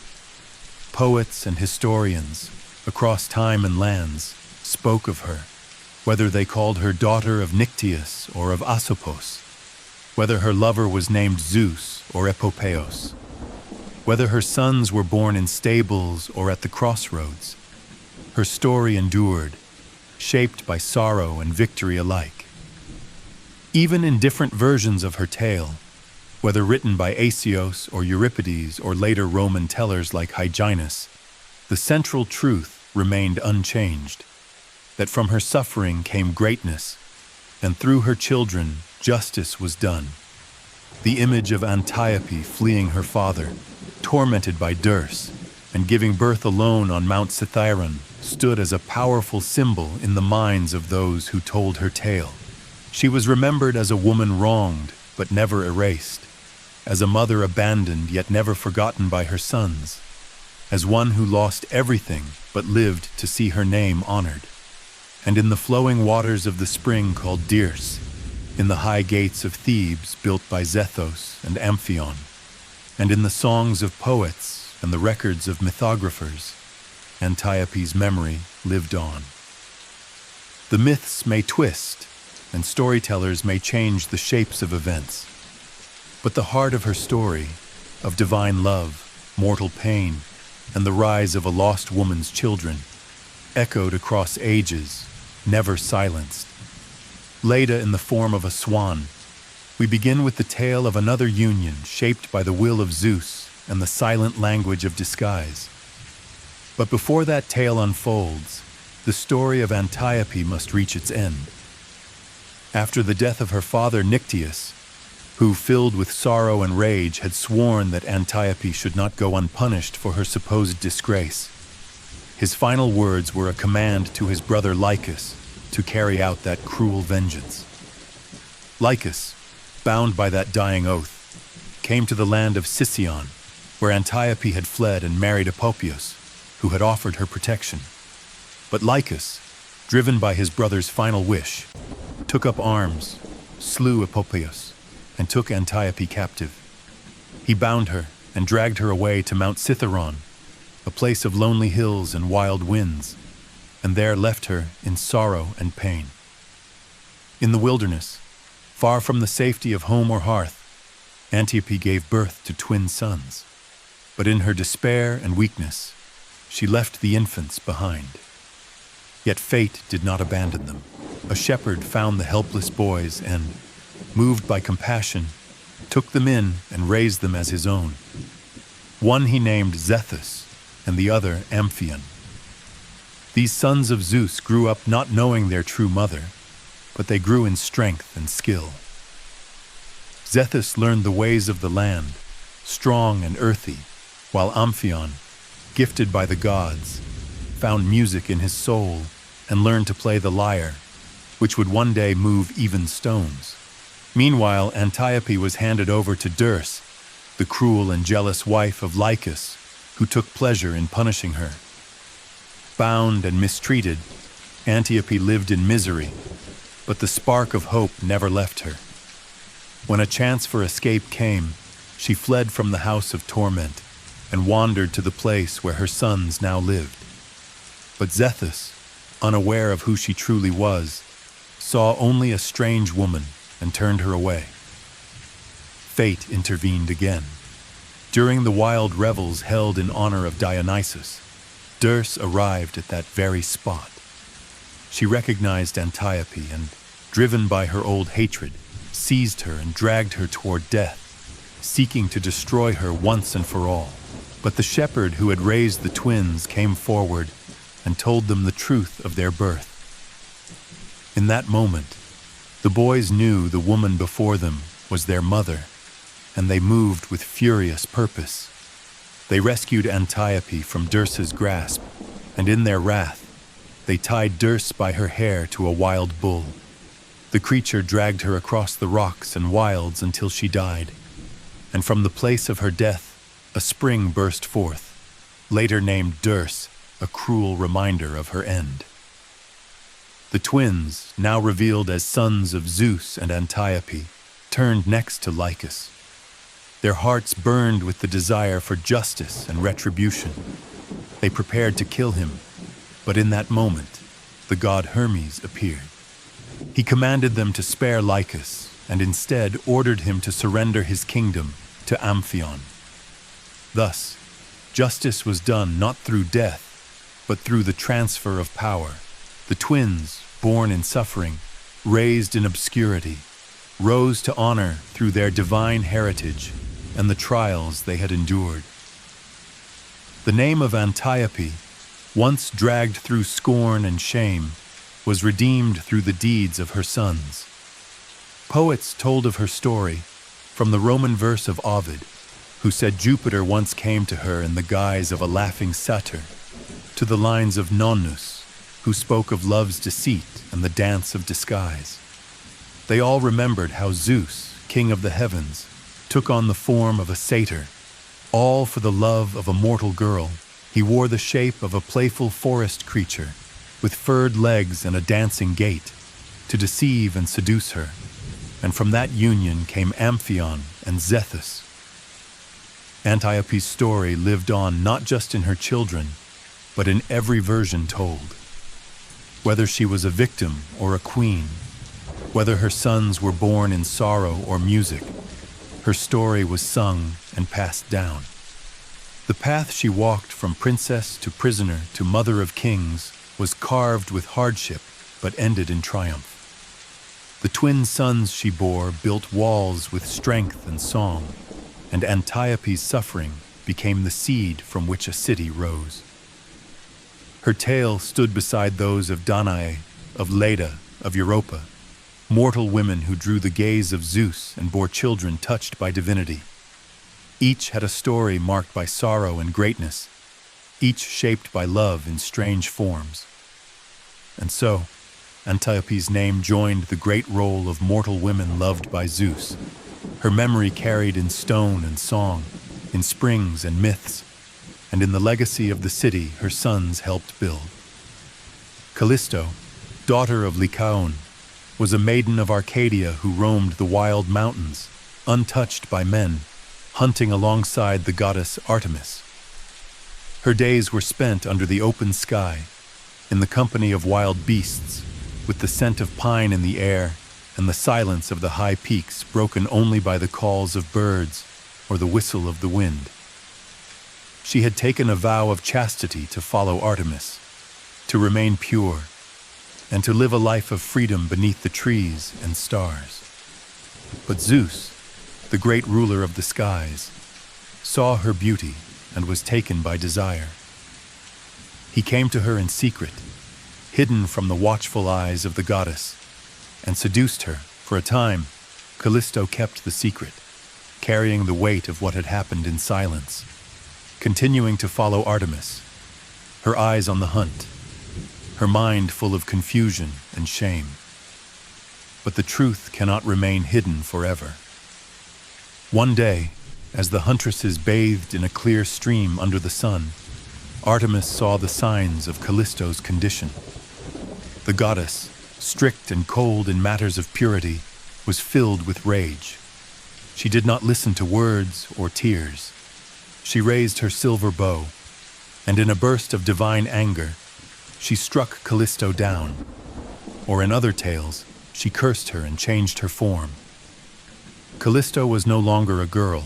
Poets and historians, across time and lands, spoke of her, whether they called her daughter of Nyctius or of Asopos, whether her lover was named Zeus or Epopeos, whether her sons were born in stables or at the crossroads. Her story endured, shaped by sorrow and victory alike. Even in different versions of her tale, whether written by Aesios or Euripides or later Roman tellers like Hyginus, the central truth remained unchanged, that from her suffering came greatness, and through her children justice was done. The image of Antiope fleeing her father, tormented by Zeus, and giving birth alone on Mount Cithaeron, stood as a powerful symbol in the minds of those who told her tale. She was remembered as a woman wronged, but never erased, as a mother abandoned yet never forgotten by her sons, as one who lost everything but lived to see her name honored. And in the flowing waters of the spring called Zeus, in the high gates of Thebes built by Zeus and Amphion, and in the songs of poets and the records of mythographers, Antiope's memory lived on. The myths may twist, and storytellers may change the shapes of events, but the heart of her story, of divine love, mortal pain, and the rise of a lost woman's children, echoed across ages, never silenced. Leda in the form of a swan, we begin with the tale of another union shaped by the will of Zeus and the silent language of disguise. But before that tale unfolds, the story of Antiope must reach its end. After the death of her father Nyctius, who, filled with sorrow and rage, had sworn that Antiope should not go unpunished for her supposed disgrace, his final words were a command to his brother Lycus to carry out that cruel vengeance. Lycus, bound by that dying oath, came to the land of Sicyon, where Antiope had fled and married Apopius, who had offered her protection. But Lycus, driven by his brother's final wish, took up arms, slew Apopius, and took Antiope captive. He bound her and dragged her away to Mount Cithaeron, a place of lonely hills and wild winds, and there left her in sorrow and pain. In the wilderness, far from the safety of home or hearth, Antiope gave birth to twin sons. But in her despair and weakness, she left the infants behind. Yet fate did not abandon them. A shepherd found the helpless boys and, moved by compassion, took them in and raised them as his own. One he named Zethus, and the other Amphion. These sons of Zeus grew up not knowing their true mother, but they grew in strength and skill. Zethus learned the ways of the land, strong and earthy, while Amphion, gifted by the gods, found music in his soul and learned to play the lyre, which would one day move even stones. Meanwhile, Antiope was handed over to Dirce, the cruel and jealous wife of Lycus, who took pleasure in punishing her. Bound and mistreated, Antiope lived in misery, but the spark of hope never left her. When a chance for escape came, she fled from the house of torment and wandered to the place where her sons now lived. But Zethus, unaware of who she truly was, saw only a strange woman and turned her away. Fate intervened again. During the wild revels held in honor of Dionysus, Dirce arrived at that very spot. She recognized Antiope and, driven by her old hatred, seized her and dragged her toward death, seeking to destroy her once and for all. But the shepherd who had raised the twins came forward and told them the truth of their birth. In that moment, the boys knew the woman before them was their mother, and they moved with furious purpose. They rescued Antiope from Dirce's grasp, and in their wrath, they tied Dirce by her hair to a wild bull. The creature dragged her across the rocks and wilds until she died, and from the place of her death, a spring burst forth, later named Dirce, a cruel reminder of her end. The twins, now revealed as sons of Zeus and Antiope, turned next to Lycus. Their hearts burned with the desire for justice and retribution. They prepared to kill him, but in that moment, the god Hermes appeared. He commanded them to spare Lycus, and instead ordered him to surrender his kingdom to Amphion. Thus, justice was done not through death, but through the transfer of power. The twins, born in suffering, raised in obscurity, rose to honor through their divine heritage and the trials they had endured. The name of Antiope, once dragged through scorn and shame, was redeemed through the deeds of her sons. Poets told of her story from the Roman verse of Ovid, who said Jupiter once came to her in the guise of a laughing satyr, to the lines of Nonnus, who spoke of love's deceit and the dance of disguise. They all remembered how Zeus, king of the heavens, took on the form of a satyr, all for the love of a mortal girl. He wore the shape of a playful forest creature, with furred legs and a dancing gait, to deceive and seduce her. And from that union came Amphion and Zethus. Antiope's story lived on not just in her children, but in every version told. Whether she was a victim or a queen, whether her sons were born in sorrow or music, her story was sung and passed down. The path she walked from princess to prisoner to mother of kings was carved with hardship but ended in triumph. The twin sons she bore built walls with strength and song, and Antiope's suffering became the seed from which a city rose. Her tale stood beside those of Danae, of Leda, of Europa, mortal women who drew the gaze of Zeus and bore children touched by divinity. Each had a story marked by sorrow and greatness, each shaped by love in strange forms. And so, Antiope's name joined the great roll of mortal women loved by Zeus, her memory carried in stone and song, in springs and myths, and in the legacy of the city her sons helped build. Callisto, daughter of Lycaon, was a maiden of Arcadia who roamed the wild mountains, untouched by men, hunting alongside the goddess Artemis. Her days were spent under the open sky, in the company of wild beasts, with the scent of pine in the air and the silence of the high peaks broken only by the calls of birds or the whistle of the wind. She had taken a vow of chastity to follow Artemis, to remain pure, and to live a life of freedom beneath the trees and stars. But Zeus, the great ruler of the skies, saw her beauty and was taken by desire. He came to her in secret, hidden from the watchful eyes of the goddess, and seduced her. For a time, Callisto kept the secret, carrying the weight of what had happened in silence, continuing to follow Artemis, her eyes on the hunt, her mind full of confusion and shame. But the truth cannot remain hidden forever. One day, as the huntresses bathed in a clear stream under the sun, Artemis saw the signs of Callisto's condition. The goddess, strict and cold in matters of purity, was filled with rage. She did not listen to words or tears. She raised her silver bow, and in a burst of divine anger, she struck Callisto down. Or in other tales, she cursed her and changed her form. Callisto was no longer a girl.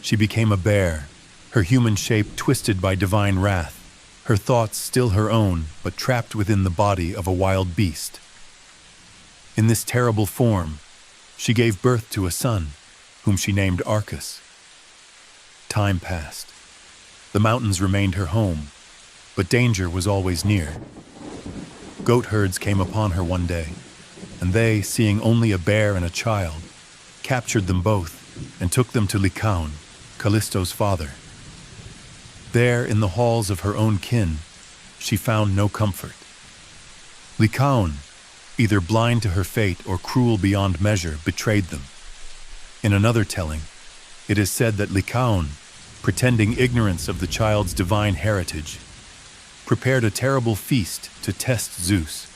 She became a bear, her human shape twisted by divine wrath, her thoughts still her own, but trapped within the body of a wild beast. In this terrible form, she gave birth to a son, whom she named Arcas. Time passed. The mountains remained her home, but danger was always near. Goat herds came upon her one day, and they, seeing only a bear and a child, captured them both and took them to Lycaon, Callisto's father. There, in the halls of her own kin, she found no comfort. Lycaon, either blind to her fate or cruel beyond measure, betrayed them. In another telling, it is said that Lycaon, pretending ignorance of the child's divine heritage, prepared a terrible feast to test Zeus,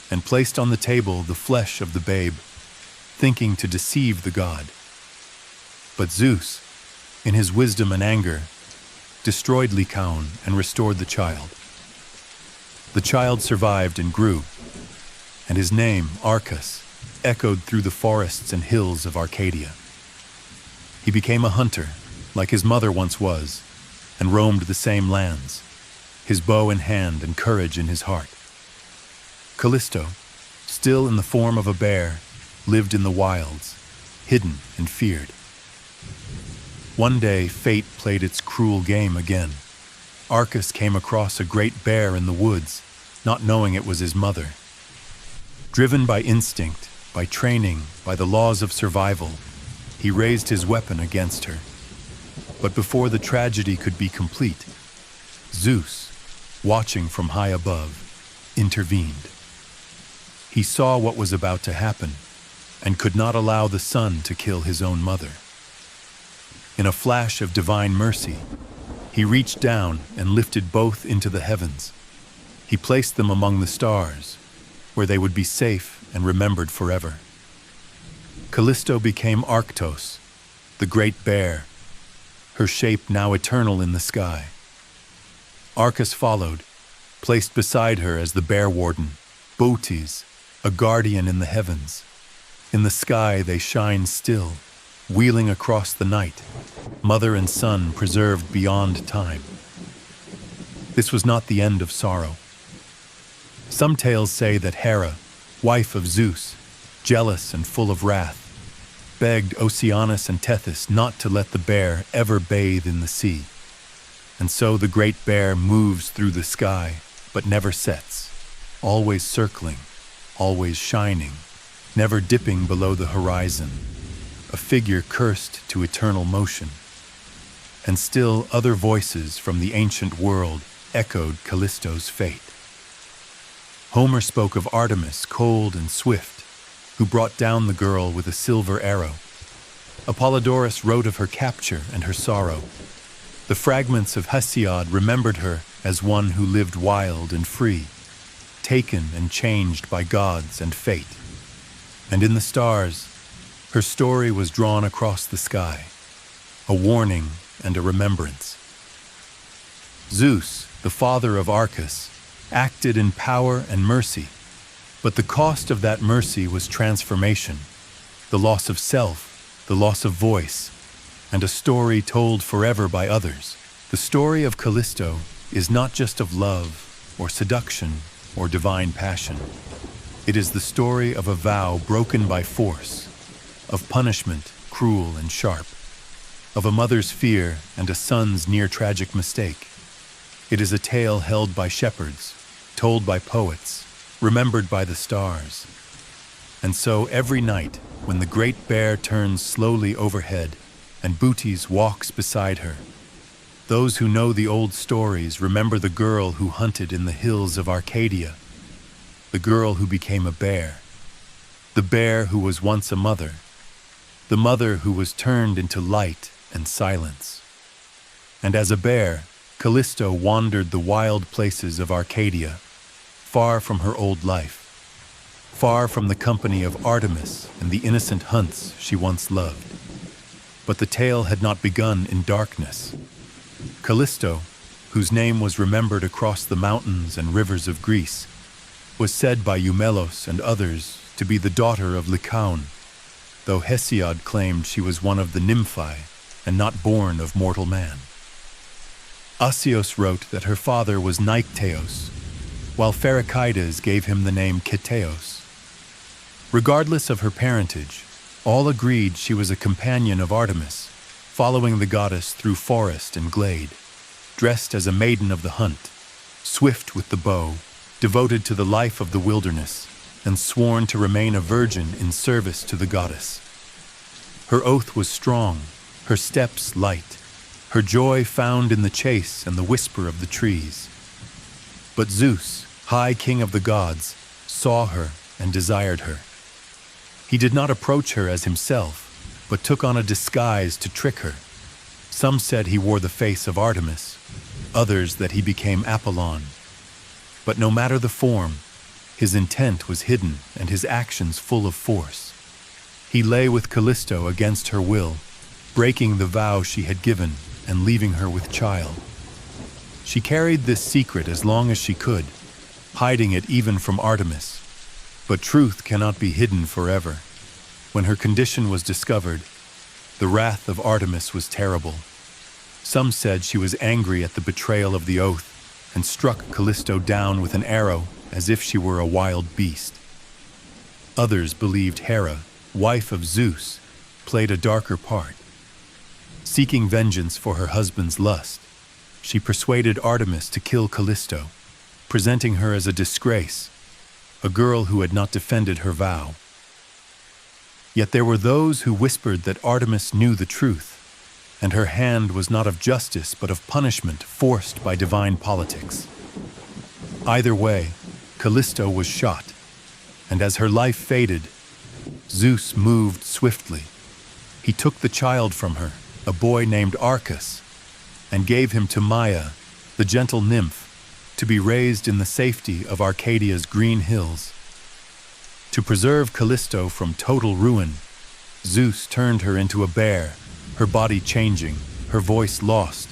and placed on the table the flesh of the babe, thinking to deceive the god. But Zeus, in his wisdom and anger, destroyed Lycaon and restored the child. The child survived and grew, and his name, Arcas, echoed through the forests and hills of Arcadia. He became a hunter, like his mother once was, and roamed the same lands, his bow in hand and courage in his heart. Callisto, still in the form of a bear, lived in the wilds, hidden and feared. One day, fate played its cruel game again. Arcas came across a great bear in the woods, not knowing it was his mother. Driven by instinct, by training, by the laws of survival, he raised his weapon against her. But before the tragedy could be complete, Zeus, watching from high above, intervened. He saw what was about to happen and could not allow the son to kill his own mother. In a flash of divine mercy, he reached down and lifted both into the heavens. He placed them among the stars, where they would be safe and remembered forever. Callisto became Arctos, the great bear, her shape now eternal in the sky. Arcas followed, placed beside her as the bear warden, Bootes, a guardian in the heavens. In the sky they shine still, wheeling across the night, mother and son preserved beyond time. This was not the end of sorrow. Some tales say that Hera, wife of Zeus, jealous and full of wrath, begged Oceanus and Tethys not to let the bear ever bathe in the sea. And so the great bear moves through the sky, but never sets, always circling, always shining, never dipping below the horizon, a figure cursed to eternal motion. And still other voices from the ancient world echoed Callisto's fate. Homer spoke of Artemis, cold and swift, who brought down the girl with a silver arrow. Apollodorus wrote of her capture and her sorrow. The fragments of Hesiod remembered her as one who lived wild and free, taken and changed by gods and fate. And in the stars, her story was drawn across the sky, a warning and a remembrance. Zeus, the father of Arcas, acted in power and mercy, but the cost of that mercy was transformation, the loss of self, the loss of voice, and a story told forever by others. The story of Callisto is not just of love or seduction or divine passion. It is the story of a vow broken by force, of punishment cruel and sharp, of a mother's fear and a son's near-tragic mistake. It is a tale held by shepherds, told by poets, remembered by the stars. And so every night, when the great bear turns slowly overhead and Bootes walks beside her, those who know the old stories remember the girl who hunted in the hills of Arcadia, the girl who became a bear, the bear who was once a mother, the mother who was turned into light and silence. And as a bear, Callisto wandered the wild places of Arcadia, far from her old life, far from the company of Artemis and the innocent hunts she once loved. But the tale had not begun in darkness. Callisto, whose name was remembered across the mountains and rivers of Greece, was said by Eumelos and others to be the daughter of Lycaon, though Hesiod claimed she was one of the nymphs and not born of mortal man. Asios wrote that her father was Nycteos, while Pherecydes gave him the name Keteos. Regardless of her parentage, all agreed she was a companion of Artemis, following the goddess through forest and glade, dressed as a maiden of the hunt, swift with the bow, devoted to the life of the wilderness, and sworn to remain a virgin in service to the goddess. Her oath was strong, her steps light, her joy found in the chase and the whisper of the trees. But Zeus, high king of the gods, saw her and desired her. He did not approach her as himself, but took on a disguise to trick her. Some said he wore the face of Artemis, others that he became Apollon. But no matter the form, his intent was hidden and his actions full of force. He lay with Callisto against her will, breaking the vow she had given and leaving her with child. She carried this secret as long as she could, hiding it even from Artemis. But truth cannot be hidden forever. When her condition was discovered, the wrath of Artemis was terrible. Some said she was angry at the betrayal of the oath and struck Callisto down with an arrow as if she were a wild beast. Others believed Hera, wife of Zeus, played a darker part. Seeking vengeance for her husband's lust, she persuaded Artemis to kill Callisto, presenting her as a disgrace, a girl who had not defended her vow. Yet there were those who whispered that Artemis knew the truth, and her hand was not of justice but of punishment forced by divine politics. Either way, Callisto was shot, and as her life faded, Zeus moved swiftly. He took the child from her, a boy named Arcas, and gave him to Maia, the gentle nymph, to be raised in the safety of Arcadia's green hills. To preserve Callisto from total ruin, Zeus turned her into a bear, her body changing, her voice lost,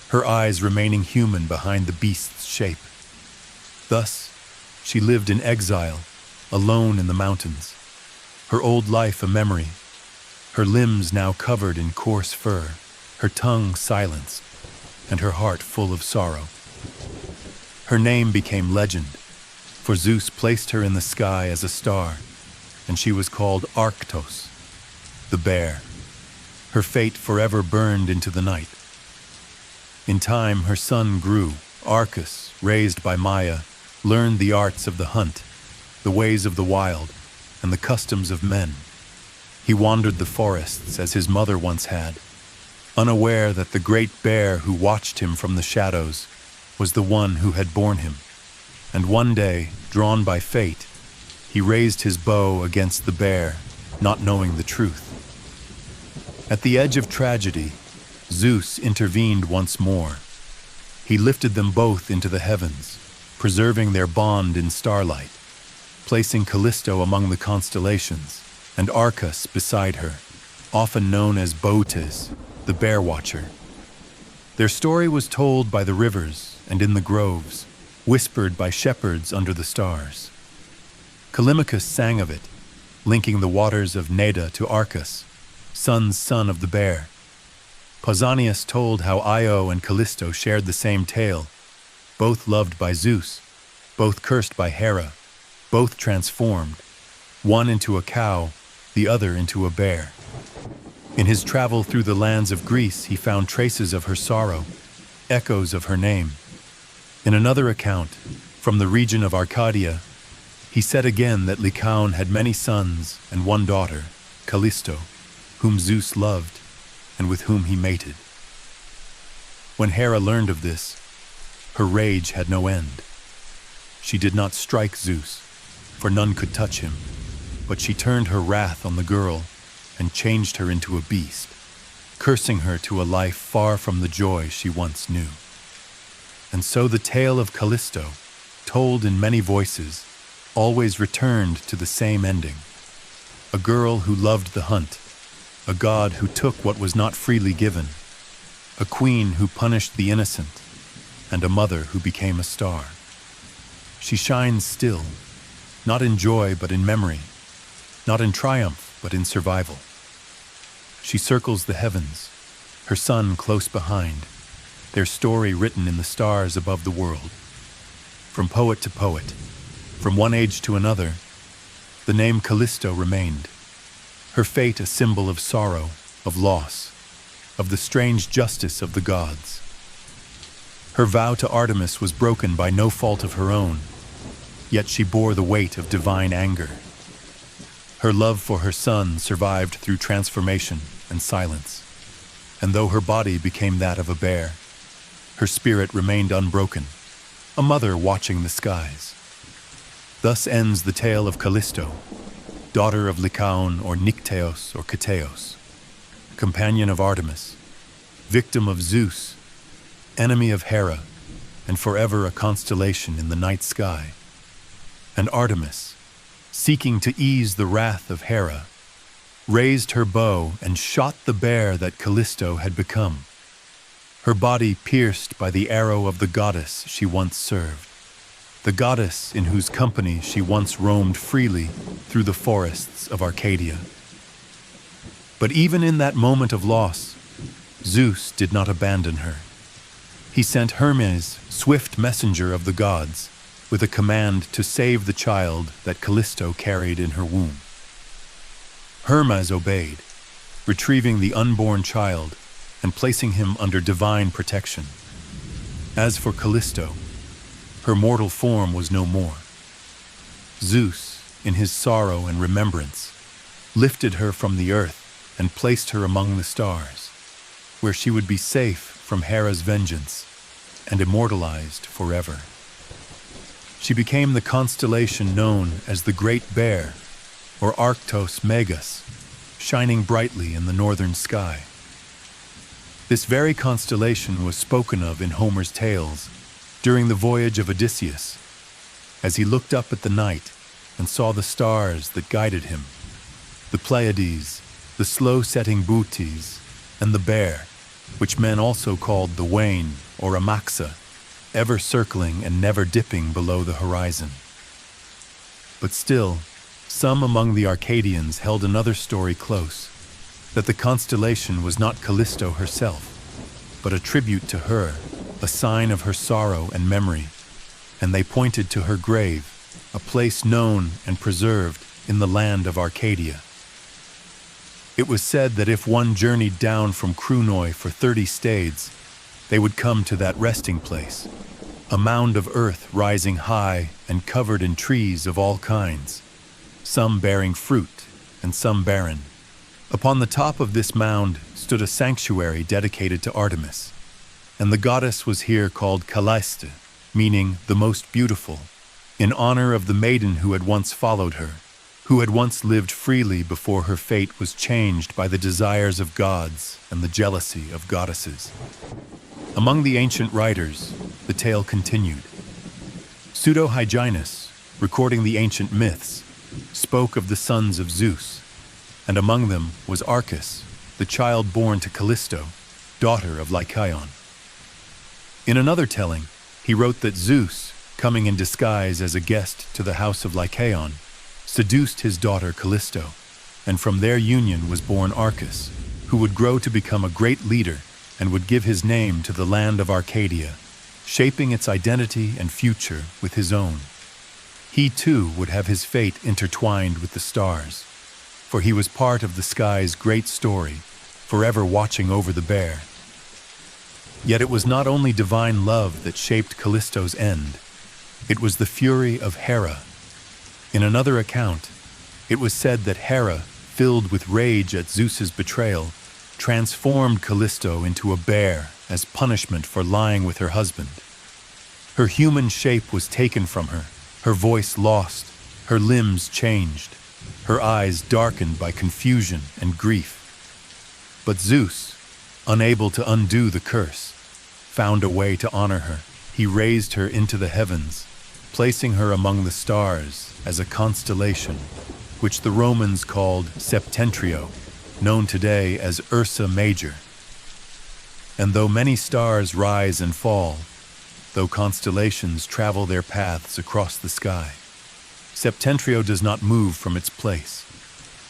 her eyes remaining human behind the beast's shape. Thus, she lived in exile, alone in the mountains, her old life a memory, her limbs now covered in coarse fur, her tongue silenced, and her heart full of sorrow. Her name became legend, for Zeus placed her in the sky as a star, and she was called Arctos, the bear. Her fate forever burned into the night. In time, her son grew. Arcus, raised by Maia, learned the arts of the hunt, the ways of the wild, and the customs of men. He wandered the forests as his mother once had, unaware that the great bear who watched him from the shadows was the one who had borne him. And one day, drawn by fate, he raised his bow against the bear, not knowing the truth. At the edge of tragedy, Zeus intervened once more. He lifted them both into the heavens, preserving their bond in starlight, placing Callisto among the constellations, and Arcas beside her, often known as Bootes, the bear watcher. Their story was told by the rivers and in the groves, whispered by shepherds under the stars. Callimachus sang of it, linking the waters of Neda to Arcas, son's son of the bear. Pausanias told how Io and Callisto shared the same tale, both loved by Zeus, both cursed by Hera, both transformed, one into a cow, the other into a bear. In his travel through the lands of Greece, he found traces of her sorrow, echoes of her name. In another account, from the region of Arcadia, he said again that Lycaon had many sons and one daughter, Callisto, whom Zeus loved and with whom he mated. When Hera learned of this, her rage had no end. She did not strike Zeus, for none could touch him, but she turned her wrath on the girl and changed her into a beast, cursing her to a life far from the joy she once knew. And so the tale of Callisto, told in many voices, always returned to the same ending. A girl who loved the hunt, a god who took what was not freely given, a queen who punished the innocent, and a mother who became a star. She shines still, not in joy but in memory, not in triumph but in survival. She circles the heavens, her son close behind, their story written in the stars above the world. From poet to poet, from one age to another, the name Callisto remained, her fate a symbol of sorrow, of loss, of the strange justice of the gods. Her vow to Artemis was broken by no fault of her own, yet she bore the weight of divine anger. Her love for her son survived through transformation and silence, and though her body became that of a bear, her spirit remained unbroken, a mother watching the skies. Thus ends the tale of Callisto, daughter of Lycaon or Nycteos or Cateos, companion of Artemis, victim of Zeus, enemy of Hera, and forever a constellation in the night sky. And Artemis, seeking to ease the wrath of Hera, raised her bow and shot the bear that Callisto had become, her body pierced by the arrow of the goddess she once served, the goddess in whose company she once roamed freely through the forests of Arcadia. But even in that moment of loss, Zeus did not abandon her. He sent Hermes, swift messenger of the gods, with a command to save the child that Callisto carried in her womb. Hermes obeyed, retrieving the unborn child and placing him under divine protection. As for Callisto, her mortal form was no more. Zeus, in his sorrow and remembrance, lifted her from the earth and placed her among the stars, where she would be safe from Hera's vengeance and immortalized forever. She became the constellation known as the Great Bear, or Arctos Megas, shining brightly in the northern sky. This very constellation was spoken of in Homer's tales during the voyage of Odysseus, as he looked up at the night and saw the stars that guided him, the Pleiades, the slow-setting Bootes, and the bear, which men also called the Wain or Amaxa, ever circling and never dipping below the horizon. But still, some among the Arcadians held another story close, that the constellation was not Callisto herself, but a tribute to her, a sign of her sorrow and memory, and they pointed to her grave, a place known and preserved in the land of Arcadia. It was said that if one journeyed down from Krunoi for 30 stades, they would come to that resting place, a mound of earth rising high and covered in trees of all kinds, some bearing fruit and some barren. Upon the top of this mound stood a sanctuary dedicated to Artemis, and the goddess was here called Calliste, meaning the most beautiful, in honor of the maiden who had once followed her, who had once lived freely before her fate was changed by the desires of gods and the jealousy of goddesses. Among the ancient writers, the tale continued. Pseudo-Hyginus, recording the ancient myths, spoke of the sons of Zeus, and among them was Arcas, the child born to Callisto, daughter of Lycaon. In another telling, he wrote that Zeus, coming in disguise as a guest to the house of Lycaon, seduced his daughter Callisto, and from their union was born Arcas, who would grow to become a great leader and would give his name to the land of Arcadia, shaping its identity and future with his own. He too would have his fate intertwined with the stars, for he was part of the sky's great story, forever watching over the bear. Yet it was not only divine love that shaped Callisto's end, it was the fury of Hera. In another account, it was said that Hera, filled with rage at Zeus's betrayal, transformed Callisto into a bear as punishment for lying with her husband. Her human shape was taken from her, her voice lost, her limbs changed, her eyes darkened by confusion and grief. But Zeus, unable to undo the curse, found a way to honor her. He raised her into the heavens, placing her among the stars as a constellation, which the Romans called Septentrio, known today as Ursa Major. And though many stars rise and fall, though constellations travel their paths across the sky, Septentrio does not move from its place.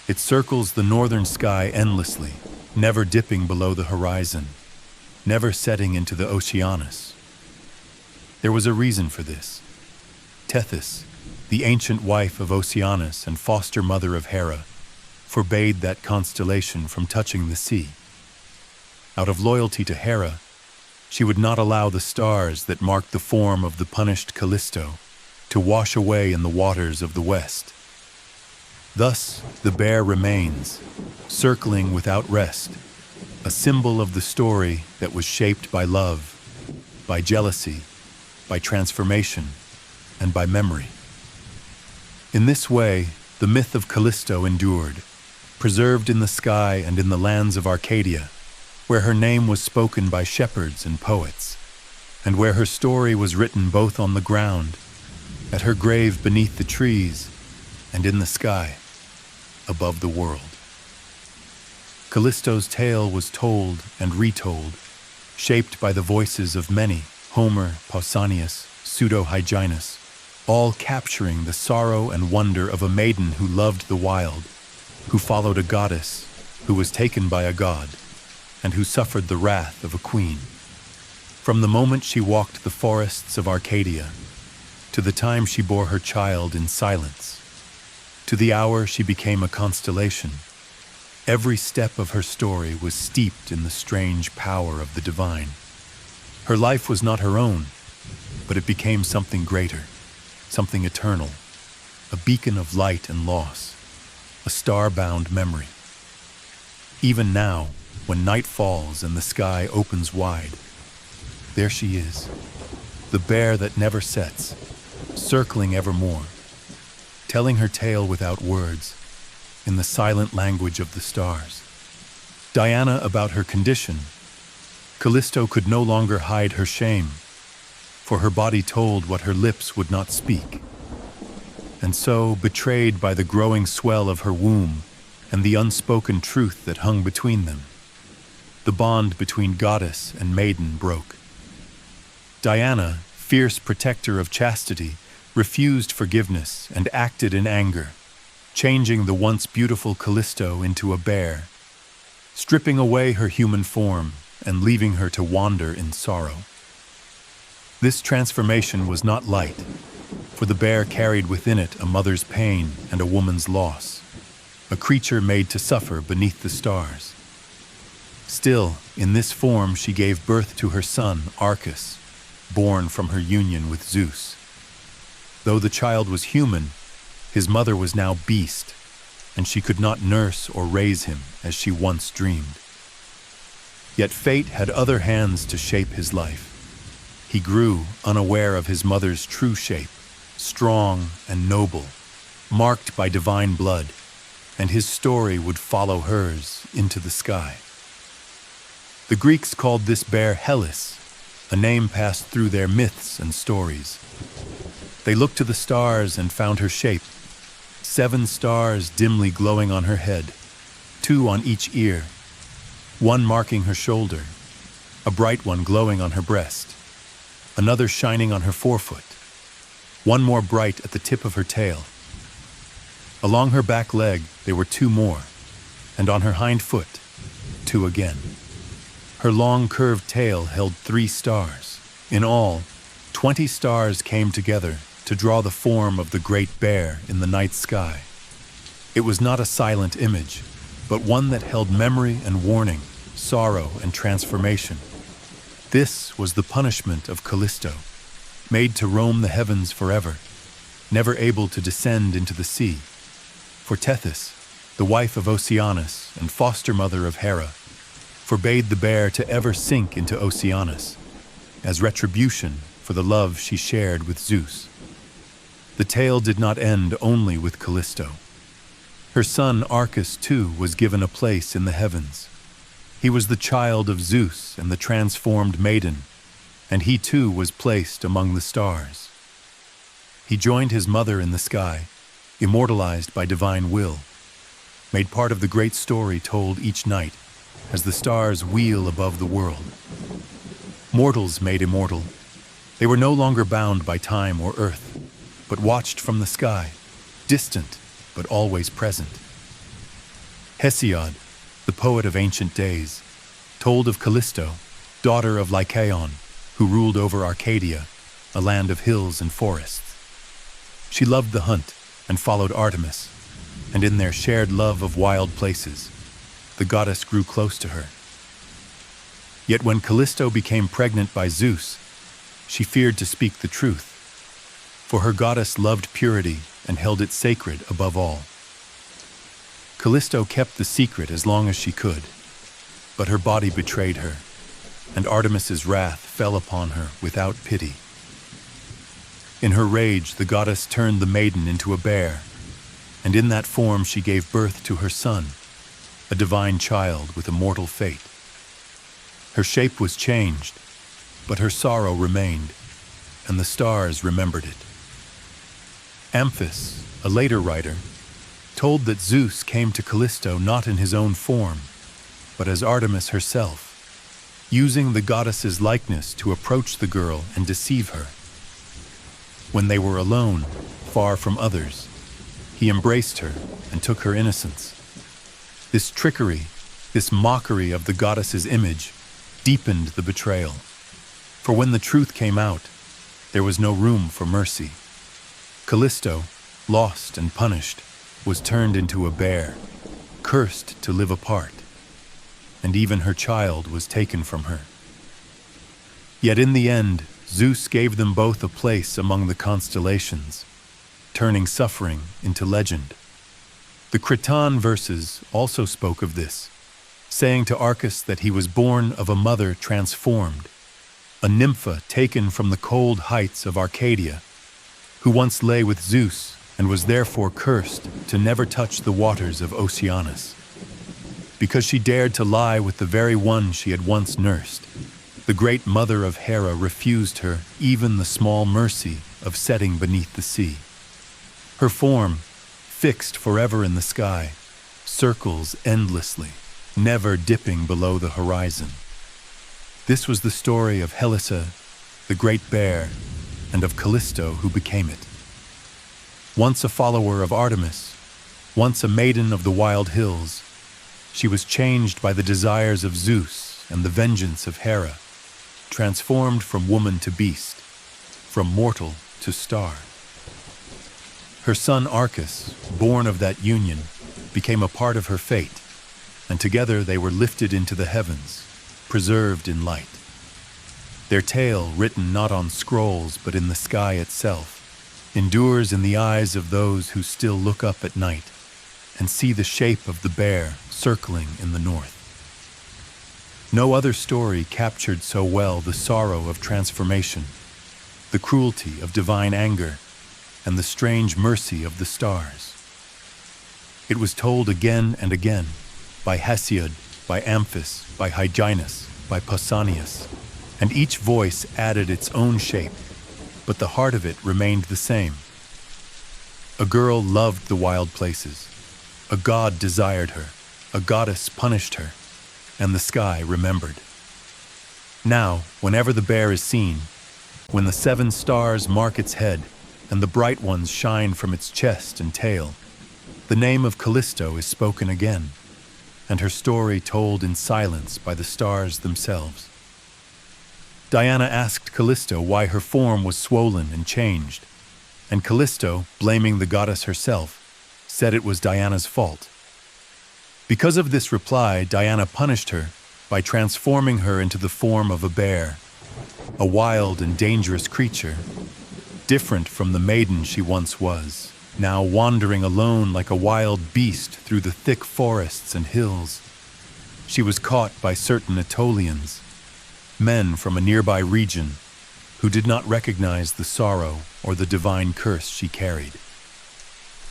It circles the northern sky endlessly, never dipping below the horizon, never setting into the Oceanus. There was a reason for this. Tethys, the ancient wife of Oceanus and foster mother of Hera, forbade that constellation from touching the sea. Out of loyalty to Hera, she would not allow the stars that marked the form of the punished Callisto to wash away in the waters of the west. Thus, the bear remains, circling without rest, a symbol of the story that was shaped by love, by jealousy, by transformation, and by memory. In this way, the myth of Callisto endured, preserved in the sky and in the lands of Arcadia, where her name was spoken by shepherds and poets, and where her story was written both on the ground, at her grave beneath the trees, and in the sky, above the world. Callisto's tale was told and retold, shaped by the voices of many, Homer, Pausanias, Pseudo-Hyginus, all capturing the sorrow and wonder of a maiden who loved the wild, who followed a goddess, who was taken by a god, and who suffered the wrath of a queen. From the moment she walked the forests of Arcadia, to the time she bore her child in silence, to the hour she became a constellation, every step of her story was steeped in the strange power of the divine. Her life was not her own, but it became something greater, something eternal, a beacon of light and loss, a star-bound memory. Even now, when night falls and the sky opens wide, there she is, the bear that never sets, circling evermore, telling her tale without words, in the silent language of the stars. Diana about her condition. Callisto could no longer hide her shame, for her body told what her lips would not speak. And so, betrayed by the growing swell of her womb and the unspoken truth that hung between them, the bond between goddess and maiden broke. Diana, fierce protector of chastity, refused forgiveness and acted in anger, changing the once beautiful Callisto into a bear, stripping away her human form and leaving her to wander in sorrow. This transformation was not light. for the bear carried within it a mother's pain and a woman's loss, a creature made to suffer beneath the stars. Still, in this form she gave birth to her son, Arcas, born from her union with Zeus. Though the child was human, his mother was now beast, and she could not nurse or raise him as she once dreamed. Yet fate had other hands to shape his life. He grew unaware of his mother's true shape, strong and noble, marked by divine blood, and his story would follow hers into the sky. The Greeks called this bear Hellas, a name passed through their myths and stories. They looked to the stars and found her shape, 7 stars dimly glowing on her head, 2 on each ear, 1 marking her shoulder, a bright one glowing on her breast, another shining on her forefoot, 1 more bright at the tip of her tail. Along her back leg there were 2 more, and on her hind foot, 2 again. Her long curved tail held 3 stars. In all, 20 stars came together to draw the form of the great bear in the night sky. It was not a silent image, but one that held memory and warning, sorrow and transformation. This was the punishment of Callisto, made to roam the heavens forever, never able to descend into the sea. For Tethys, the wife of Oceanus and foster mother of Hera, forbade the bear to ever sink into Oceanus, as retribution for the love she shared with Zeus. The tale did not end only with Callisto. Her son Arcas, too, was given a place in the heavens. He was the child of Zeus and the transformed maiden, and he too was placed among the stars. He joined his mother in the sky, immortalized by divine will, made part of the great story told each night as the stars wheel above the world. Mortals made immortal, they were no longer bound by time or earth, but watched from the sky, distant but always present. Hesiod, the poet of ancient days, told of Callisto, daughter of Lycaon, who ruled over Arcadia, a land of hills and forests. She loved the hunt and followed Artemis, and in their shared love of wild places, the goddess grew close to her. Yet when Callisto became pregnant by Zeus, she feared to speak the truth, for her goddess loved purity and held it sacred above all. Callisto kept the secret as long as she could, but her body betrayed her, and Artemis's wrath fell upon her without pity. In her rage, the goddess turned the maiden into a bear, and in that form she gave birth to her son, a divine child with a mortal fate. Her shape was changed, but her sorrow remained, and the stars remembered it. Amphis, a later writer, told that Zeus came to Callisto not in his own form, but as Artemis herself, using the goddess's likeness to approach the girl and deceive her. When they were alone, far from others, he embraced her and took her innocence. This trickery, this mockery of the goddess's image, deepened the betrayal. For when the truth came out, there was no room for mercy. Callisto, lost and punished, was turned into a bear, cursed to live apart, and even her child was taken from her. Yet in the end, Zeus gave them both a place among the constellations, turning suffering into legend. The Cretan verses also spoke of this, saying to Arcas that he was born of a mother transformed, a nympha taken from the cold heights of Arcadia, who once lay with Zeus and was therefore cursed to never touch the waters of Oceanus. Because she dared to lie with the very one she had once nursed, the great mother of Hera refused her even the small mercy of setting beneath the sea. Her form, fixed forever in the sky, circles endlessly, never dipping below the horizon. This was the story of Helissa, the great bear, and of Callisto who became it. Once a follower of Artemis, once a maiden of the wild hills, she was changed by the desires of Zeus and the vengeance of Hera, transformed from woman to beast, from mortal to star. Her son Arcas, born of that union, became a part of her fate, and together they were lifted into the heavens, preserved in light. Their tale, written not on scrolls but in the sky itself, endures in the eyes of those who still look up at night and see the shape of the bear circling in the north. No other story captured so well the sorrow of transformation, the cruelty of divine anger, and the strange mercy of the stars. It was told again and again by Hesiod, by Amphis, by Hyginus, by Pausanias, and each voice added its own shape, but the heart of it remained the same. A girl loved the wild places. A god desired her. A goddess punished her. And the sky remembered. Now, whenever the bear is seen, when the 7 stars mark its head and the bright ones shine from its chest and tail, the name of Callisto is spoken again, and her story told in silence by the stars themselves. Diana asked Callisto why her form was swollen and changed, and Callisto, blaming the goddess herself, said it was Diana's fault. Because of this reply, Diana punished her by transforming her into the form of a bear, a wild and dangerous creature, different from the maiden she once was, now wandering alone like a wild beast through the thick forests and hills. She was caught by certain Aetolians, men from a nearby region, who did not recognize the sorrow or the divine curse she carried.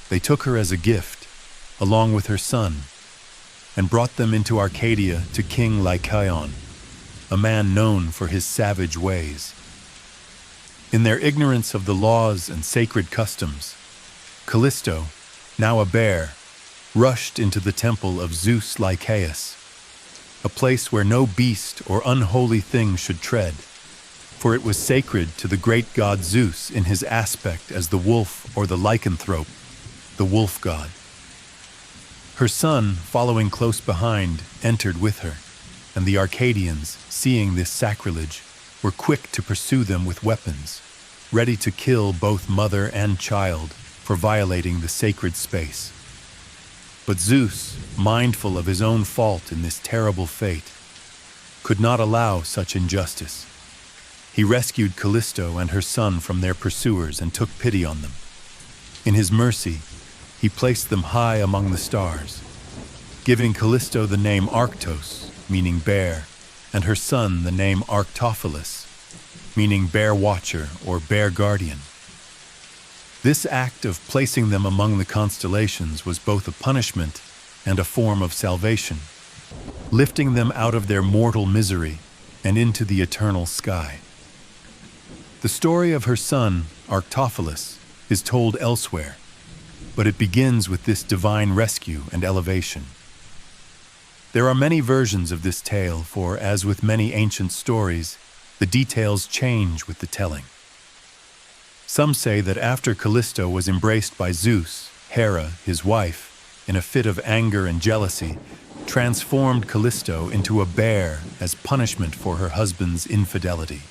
They took her as a gift, along with her son, and brought them into Arcadia to King Lycaon, a man known for his savage ways. In their ignorance of the laws and sacred customs, Callisto, now a bear, rushed into the temple of Zeus Lycaeus, a place where no beast or unholy thing should tread, for it was sacred to the great god Zeus in his aspect as the wolf or the lycanthrope, the wolf god. Her son, following close behind, entered with her, and the Arcadians, seeing this sacrilege, were quick to pursue them with weapons, ready to kill both mother and child for violating the sacred space. But Zeus, mindful of his own fault in this terrible fate, could not allow such injustice. He rescued Callisto and her son from their pursuers and took pity on them. In his mercy, he placed them high among the stars, giving Callisto the name Arctos, meaning bear, and her son the name Arctophilus, meaning bear watcher or bear guardian. This act of placing them among the constellations was both a punishment and a form of salvation, lifting them out of their mortal misery and into the eternal sky. The story of her son, Arctophilus, is told elsewhere, but it begins with this divine rescue and elevation. There are many versions of this tale, for, as with many ancient stories, the details change with the telling. Some say that after Callisto was embraced by Zeus, Hera, his wife, in a fit of anger and jealousy, transformed Callisto into a bear as punishment for her husband's infidelity.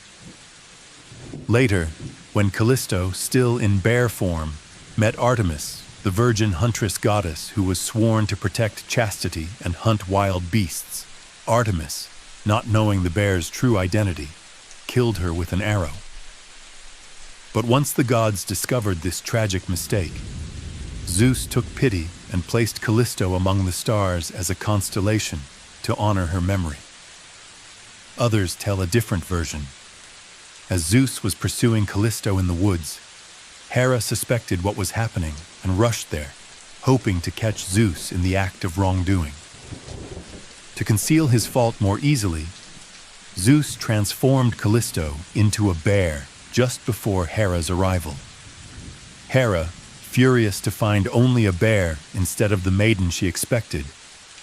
Later, when Callisto, still in bear form, met Artemis, the virgin huntress goddess who was sworn to protect chastity and hunt wild beasts, Artemis, not knowing the bear's true identity, killed her with an arrow. But once the gods discovered this tragic mistake, Zeus took pity and placed Callisto among the stars as a constellation to honor her memory. Others tell a different version. As Zeus was pursuing Callisto in the woods, Hera suspected what was happening and rushed there, hoping to catch Zeus in the act of wrongdoing. To conceal his fault more easily, Zeus transformed Callisto into a bear just before Hera's arrival. Hera, furious to find only a bear instead of the maiden she expected,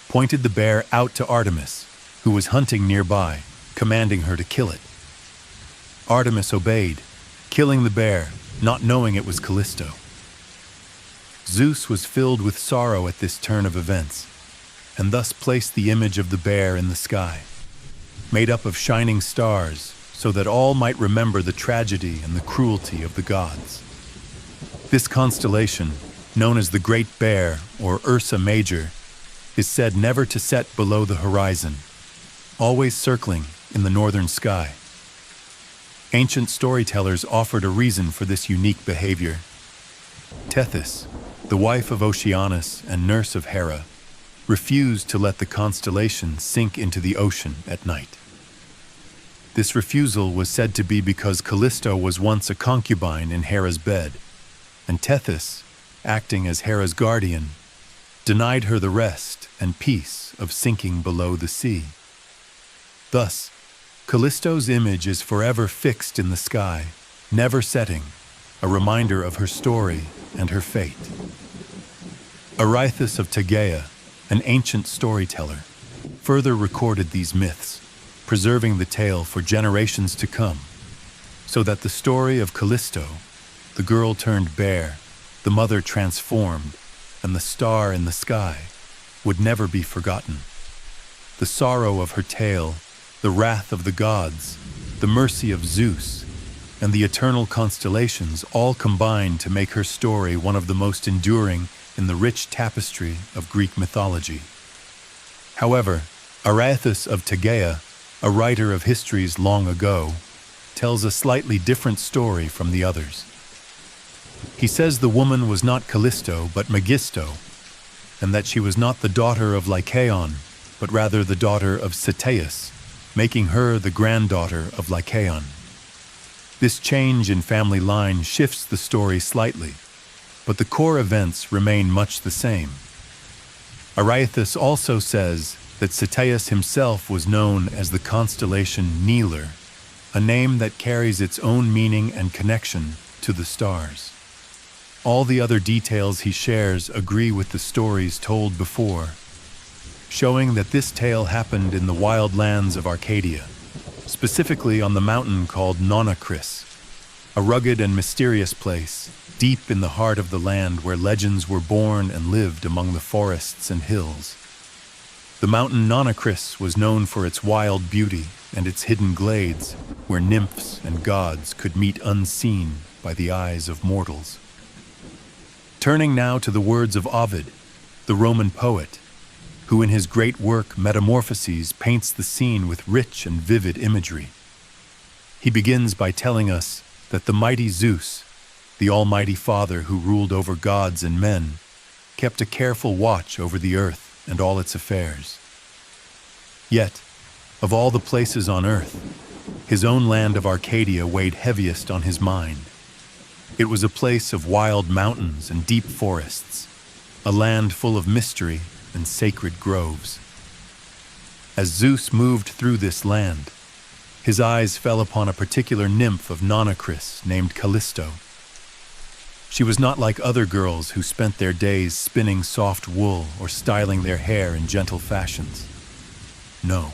pointed the bear out to Artemis, who was hunting nearby, commanding her to kill it. Artemis obeyed, killing the bear, not knowing it was Callisto. Zeus was filled with sorrow at this turn of events, and thus placed the image of the bear in the sky, made up of shining stars, so that all might remember the tragedy and the cruelty of the gods. This constellation, known as the Great Bear or Ursa Major, is said never to set below the horizon, always circling in the northern sky. Ancient storytellers offered a reason for this unique behavior. Tethys, the wife of Oceanus and nurse of Hera, refused to let the constellation sink into the ocean at night. This refusal was said to be because Callisto was once a concubine in Hera's bed, and Tethys, acting as Hera's guardian, denied her the rest and peace of sinking below the sea. Thus, Callisto's image is forever fixed in the sky, never setting, a reminder of her story and her fate. Areithus of Tegea, an ancient storyteller, further recorded these myths, preserving the tale for generations to come, so that the story of Callisto, the girl turned bear, the mother transformed, and the star in the sky, would never be forgotten. The sorrow of her tale, the wrath of the gods, the mercy of Zeus, and the eternal constellations all combined to make her story one of the most enduring in the rich tapestry of Greek mythology. However, Areithus of Tegea, a writer of histories long ago, tells a slightly different story from the others. He says the woman was not Callisto but Megisto, and that she was not the daughter of Lycaon, but rather the daughter of Cteus, making her the granddaughter of Lycaon. This change in family line shifts the story slightly, but the core events remain much the same. Areithus also says that Cteus himself was known as the constellation Kneeler, a name that carries its own meaning and connection to the stars. All the other details he shares agree with the stories told before, showing that this tale happened in the wild lands of Arcadia, specifically on the mountain called Nonacris, a rugged and mysterious place, deep in the heart of the land where legends were born and lived among the forests and hills. The mountain Nonacris was known for its wild beauty and its hidden glades, where nymphs and gods could meet unseen by the eyes of mortals. Turning now to the words of Ovid, the Roman poet, who in his great work Metamorphoses paints the scene with rich and vivid imagery. He begins by telling us that the mighty Zeus, the Almighty Father who ruled over gods and men, kept a careful watch over the earth and all its affairs. Yet, of all the places on earth, his own land of Arcadia weighed heaviest on his mind. It was a place of wild mountains and deep forests, a land full of mystery and sacred groves. As Zeus moved through this land, his eyes fell upon a particular nymph of Nonacris named Callisto. She was not like other girls who spent their days spinning soft wool or styling their hair in gentle fashions. No.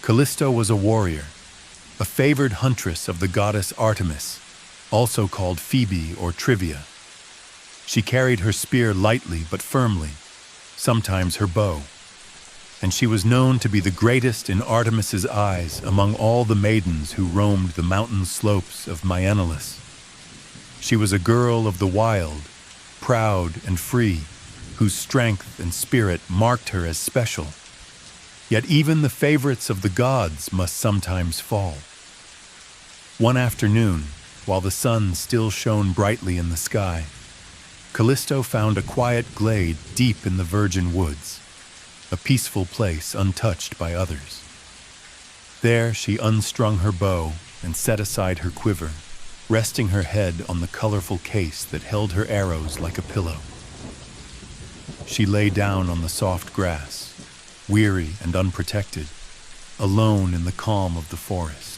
Callisto was a warrior, a favored huntress of the goddess Artemis, also called Phoebe or Trivia. She carried her spear lightly but firmly, sometimes her bow, and she was known to be the greatest in Artemis's eyes among all the maidens who roamed the mountain slopes of Myenalus. She was a girl of the wild, proud and free, whose strength and spirit marked her as special. Yet even the favorites of the gods must sometimes fall. One afternoon, while the sun still shone brightly in the sky, Callisto found a quiet glade deep in the virgin woods, a peaceful place untouched by others. There she unstrung her bow and set aside her quiver, resting her head on the colorful case that held her arrows like a pillow. She lay down on the soft grass, weary and unprotected, alone in the calm of the forest.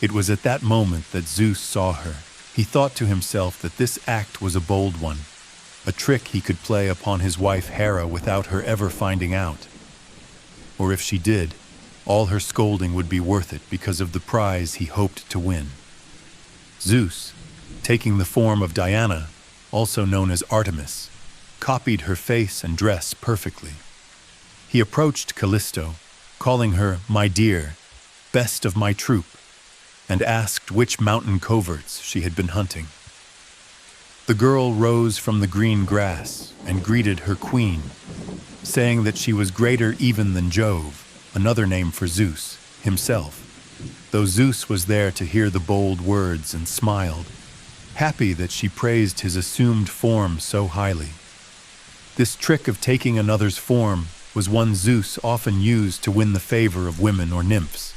It was at that moment that Zeus saw her. He thought to himself that this act was a bold one, a trick he could play upon his wife Hera without her ever finding out. Or if she did, all her scolding would be worth it because of the prize he hoped to win. Zeus, taking the form of Diana, also known as Artemis, copied her face and dress perfectly. He approached Callisto, calling her "my dear," "best of my troop," and asked which mountain coverts she had been hunting. The girl rose from the green grass and greeted her queen, saying that she was greater even than Jove, another name for Zeus, himself. Though Zeus was there to hear the bold words and smiled, happy that she praised his assumed form so highly. This trick of taking another's form was one Zeus often used to win the favor of women or nymphs,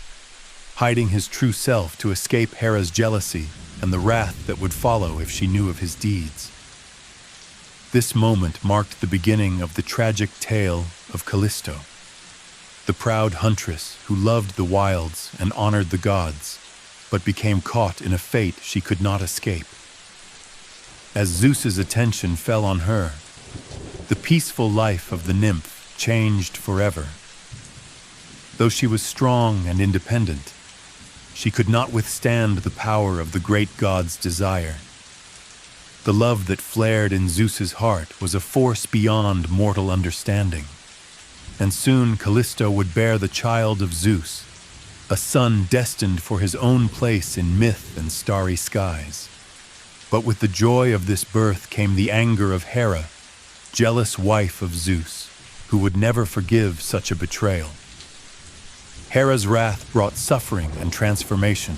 hiding his true self to escape Hera's jealousy and the wrath that would follow if she knew of his deeds. This moment marked the beginning of the tragic tale of Callisto, the proud huntress who loved the wilds and honored the gods, but became caught in a fate she could not escape. As Zeus's attention fell on her, the peaceful life of the nymph changed forever. Though she was strong and independent, she could not withstand the power of the great god's desire. The love that flared in Zeus's heart was a force beyond mortal understanding. And soon Callisto would bear the child of Zeus, a son destined for his own place in myth and starry skies. But with the joy of this birth came the anger of Hera, jealous wife of Zeus, who would never forgive such a betrayal. Hera's wrath brought suffering and transformation,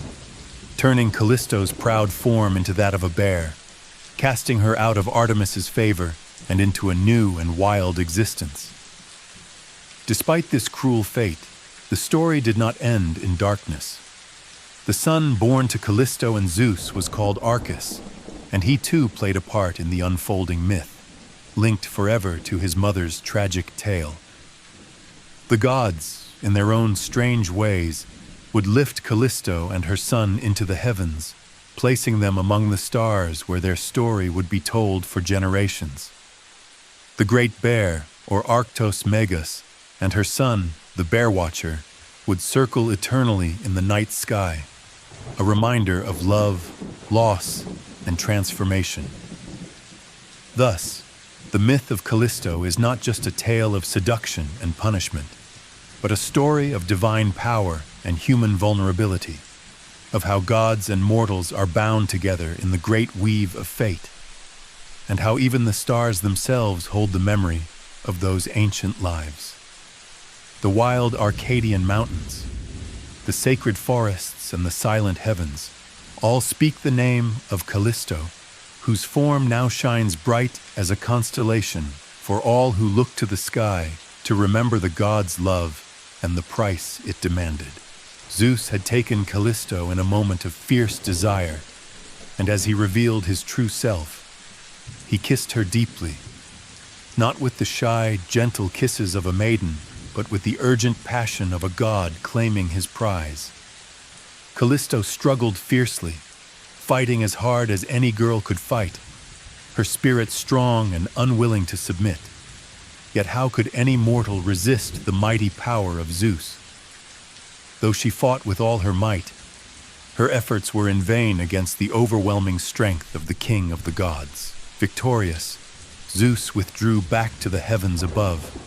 turning Callisto's proud form into that of a bear, casting her out of Artemis's favor and into a new and wild existence. Despite this cruel fate, the story did not end in darkness. The son born to Callisto and Zeus was called Arcas, and he too played a part in the unfolding myth, linked forever to his mother's tragic tale. The gods, in their own strange ways, would lift Callisto and her son into the heavens, placing them among the stars where their story would be told for generations. The Great Bear, or Arctos Megas, and her son, the Bear Watcher, would circle eternally in the night sky, a reminder of love, loss, and transformation. Thus, the myth of Callisto is not just a tale of seduction and punishment, but a story of divine power and human vulnerability, of how gods and mortals are bound together in the great weave of fate, and how even the stars themselves hold the memory of those ancient lives. The wild Arcadian mountains, the sacred forests, and the silent heavens all speak the name of Callisto, whose form now shines bright as a constellation for all who look to the sky to remember the god's love and the price it demanded. Zeus had taken Callisto in a moment of fierce desire, and as he revealed his true self, he kissed her deeply, not with the shy, gentle kisses of a maiden, but with the urgent passion of a god claiming his prize. Callisto struggled fiercely, fighting as hard as any girl could fight, her spirit strong and unwilling to submit. Yet how could any mortal resist the mighty power of Zeus? Though she fought with all her might, her efforts were in vain against the overwhelming strength of the king of the gods. Victorious, Zeus withdrew back to the heavens above,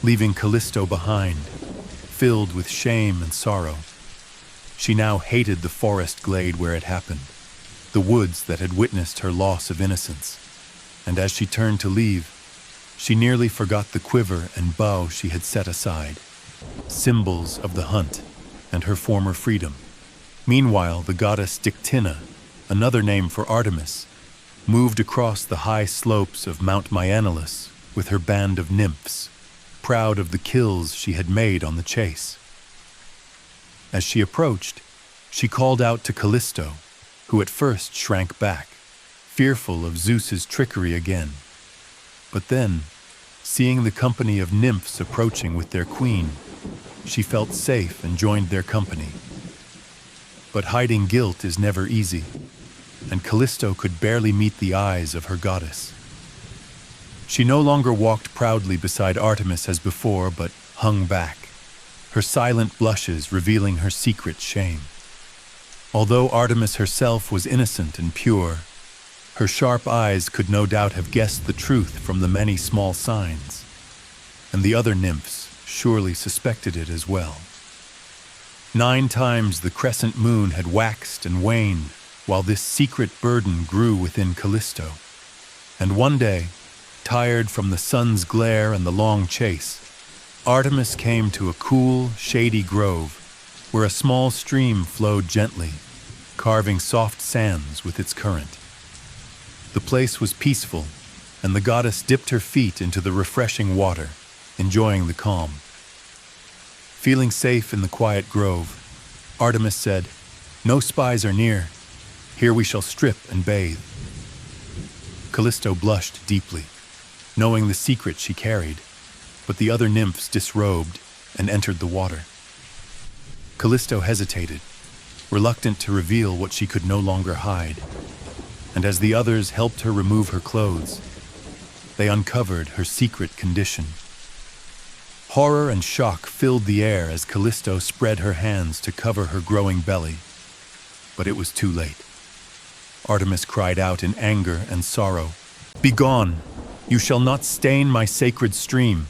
leaving Callisto behind, filled with shame and sorrow. She now hated the forest glade where it happened, the woods that had witnessed her loss of innocence. And as she turned to leave, she nearly forgot the quiver and bow she had set aside, symbols of the hunt and her former freedom. Meanwhile, the goddess Dictina, another name for Artemis, moved across the high slopes of Mount Myanilus with her band of nymphs, proud of the kills she had made on the chase. As she approached, she called out to Callisto, who at first shrank back, fearful of Zeus's trickery again. But then, seeing the company of nymphs approaching with their queen, she felt safe and joined their company. But hiding guilt is never easy, and Callisto could barely meet the eyes of her goddess. She no longer walked proudly beside Artemis as before, but hung back, her silent blushes revealing her secret shame. Although Artemis herself was innocent and pure, her sharp eyes could no doubt have guessed the truth from the many small signs, and the other nymphs surely suspected it as well. 9 times the crescent moon had waxed and waned, while this secret burden grew within Callisto. And one day, tired from the sun's glare and the long chase, Artemis came to a cool, shady grove where a small stream flowed gently, carving soft sands with its current. The place was peaceful, and the goddess dipped her feet into the refreshing water, enjoying the calm. Feeling safe in the quiet grove, Artemis said, "No spies are near. Here we shall strip and bathe." Callisto blushed deeply, knowing the secret she carried, but the other nymphs disrobed and entered the water. Callisto hesitated, reluctant to reveal what she could no longer hide, and as the others helped her remove her clothes, they uncovered her secret condition. Horror and shock filled the air as Callisto spread her hands to cover her growing belly, but it was too late. Artemis cried out in anger and sorrow, "Begone! You shall not stain my sacred stream!"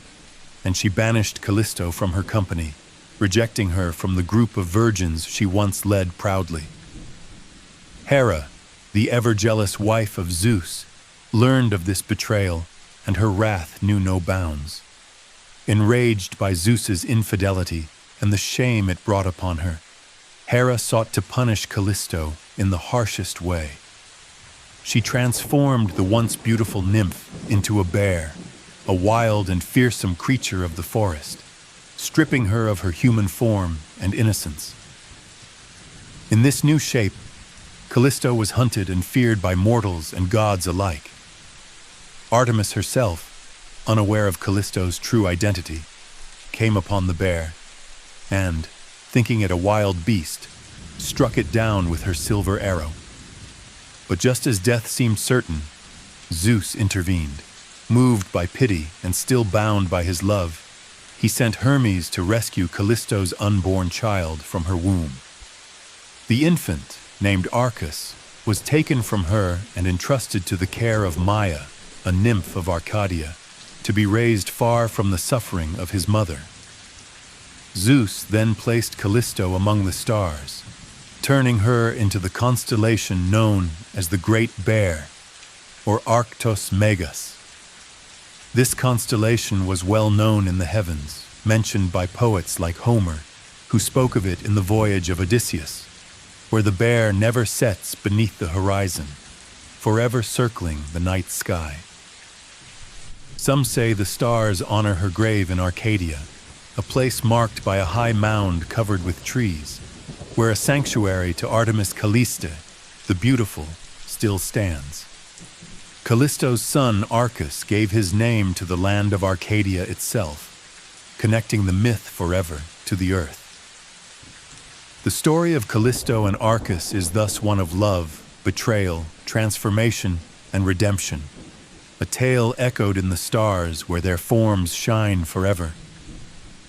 And she banished Callisto from her company, rejecting her from the group of virgins she once led proudly. Hera, the ever-jealous wife of Zeus, learned of this betrayal, and her wrath knew no bounds. Enraged by Zeus's infidelity and the shame it brought upon her, Hera sought to punish Callisto in the harshest way. She transformed the once beautiful nymph into a bear, a wild and fearsome creature of the forest, stripping her of her human form and innocence. In this new shape, Callisto was hunted and feared by mortals and gods alike. Artemis herself, unaware of Callisto's true identity, came upon the bear and, thinking it a wild beast, struck it down with her silver arrow. But just as death seemed certain, Zeus intervened. Moved by pity and still bound by his love, he sent Hermes to rescue Callisto's unborn child from her womb. The infant, named Arcas, was taken from her and entrusted to the care of Maia, a nymph of Arcadia, to be raised far from the suffering of his mother. Zeus then placed Callisto among the stars, turning her into the constellation known as the Great Bear, or Arctos Megas. This constellation was well known in the heavens, mentioned by poets like Homer, who spoke of it in the voyage of Odysseus, where the bear never sets beneath the horizon, forever circling the night sky. Some say the stars honor her grave in Arcadia, a place marked by a high mound covered with trees, where a sanctuary to Artemis Calliste, the beautiful, still stands. Callisto's son Arcas gave his name to the land of Arcadia itself, connecting the myth forever to the earth. The story of Callisto and Arcas is thus one of love, betrayal, transformation, and redemption, a tale echoed in the stars where their forms shine forever,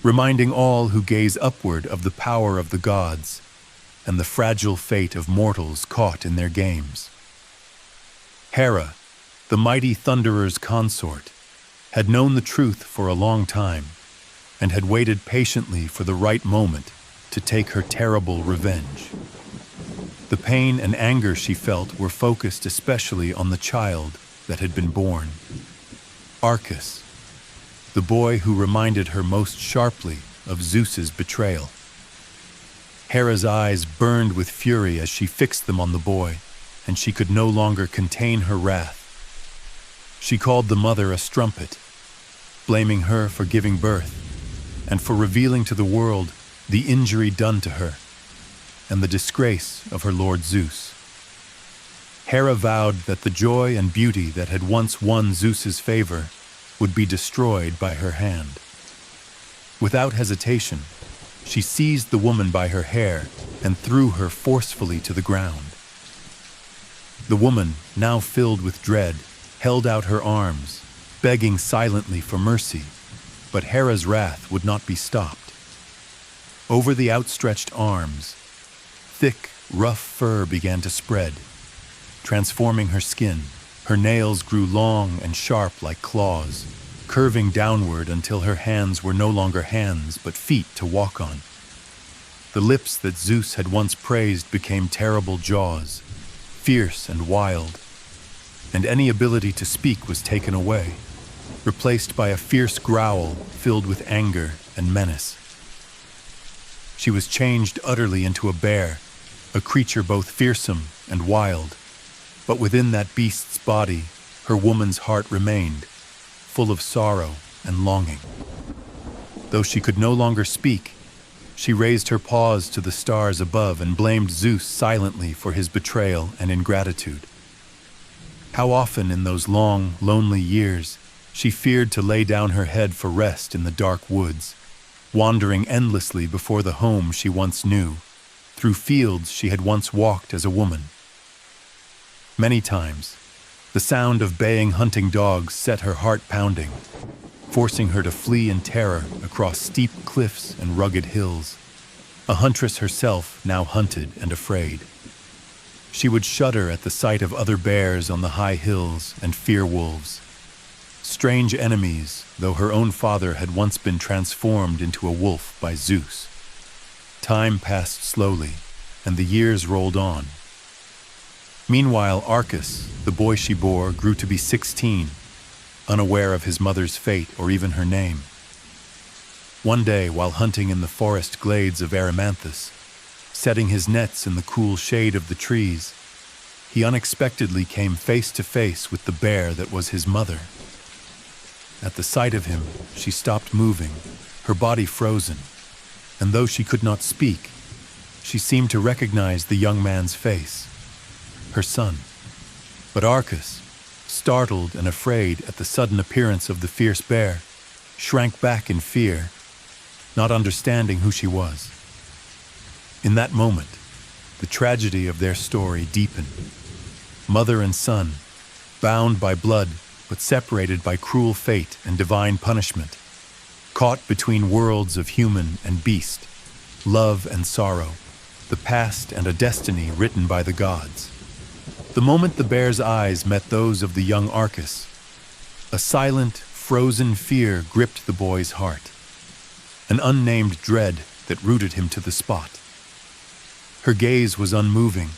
reminding all who gaze upward of the power of the gods and the fragile fate of mortals caught in their games. Hera, the mighty thunderer's consort, had known the truth for a long time and had waited patiently for the right moment to take her terrible revenge. The pain and anger she felt were focused especially on the child that had been born, Arcas, the boy who reminded her most sharply of Zeus's betrayal. Hera's eyes burned with fury as she fixed them on the boy, and she could no longer contain her wrath. She called the mother a strumpet, blaming her for giving birth and for revealing to the world the injury done to her and the disgrace of her lord Zeus. Hera vowed that the joy and beauty that had once won Zeus's favor would be destroyed by her hand. Without hesitation, she seized the woman by her hair and threw her forcefully to the ground. The woman, now filled with dread, held out her arms, begging silently for mercy, but Hera's wrath would not be stopped. Over the outstretched arms, thick, rough fur began to spread, transforming her skin. Her nails grew long and sharp like claws, curving downward until her hands were no longer hands but feet to walk on. The lips that Zeus had once praised became terrible jaws, fierce and wild. and any ability to speak was taken away, replaced by a fierce growl filled with anger and menace. She was changed utterly into a bear, a creature both fearsome and wild. But within that beast's body, her woman's heart remained, full of sorrow and longing. Though she could no longer speak, she raised her paws to the stars above and blamed Zeus silently for his betrayal and ingratitude. How often in those long, lonely years, she feared to lay down her head for rest in the dark woods, wandering endlessly before the home she once knew, through fields she had once walked as a woman. Many times, the sound of baying hunting dogs set her heart pounding, forcing her to flee in terror across steep cliffs and rugged hills. A huntress herself now hunted and afraid. She would shudder at the sight of other bears on the high hills and fear wolves. Strange enemies, though her own father had once been transformed into a wolf by Zeus. Time passed slowly, and the years rolled on. Meanwhile, Arcas, the boy she bore, grew to be 16, unaware of his mother's fate or even her name. One day, while hunting in the forest glades of Erymanthus, setting his nets in the cool shade of the trees, he unexpectedly came face to face with the bear that was his mother. At the sight of him, she stopped moving, her body frozen, and though she could not speak, she seemed to recognize the young man's face, her son. But Arcas, startled and afraid at the sudden appearance of the fierce bear, shrank back in fear, not understanding who she was. In that moment, the tragedy of their story deepened. Mother and son, bound by blood but separated by cruel fate and divine punishment, caught between worlds of human and beast, love and sorrow, the past and a destiny written by the gods. The moment the bear's eyes met those of the young Arcas, a silent, frozen fear gripped the boy's heart, an unnamed dread that rooted him to the spot. Her gaze was unmoving,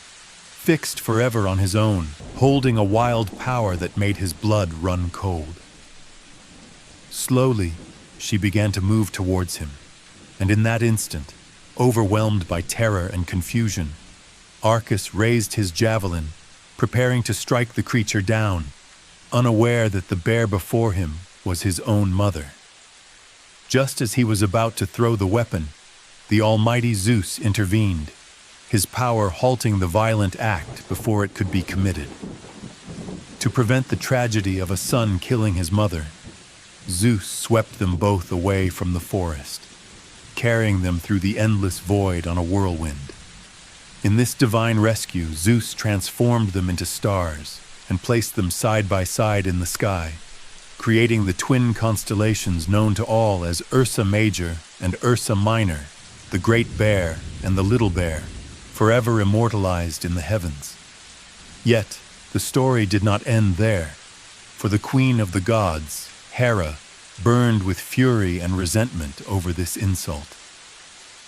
fixed forever on his own, holding a wild power that made his blood run cold. Slowly, she began to move towards him, and in that instant, overwhelmed by terror and confusion, Arcas raised his javelin, preparing to strike the creature down, unaware that the bear before him was his own mother. Just as he was about to throw the weapon, the almighty Zeus intervened, his power halting the violent act before it could be committed. To prevent the tragedy of a son killing his mother, Zeus swept them both away from the forest, carrying them through the endless void on a whirlwind. In this divine rescue, Zeus transformed them into stars and placed them side by side in the sky, creating the twin constellations known to all as Ursa Major and Ursa Minor, the Great Bear and the Little Bear, forever immortalized in the heavens. Yet, the story did not end there, for the queen of the gods, Hera, burned with fury and resentment over this insult.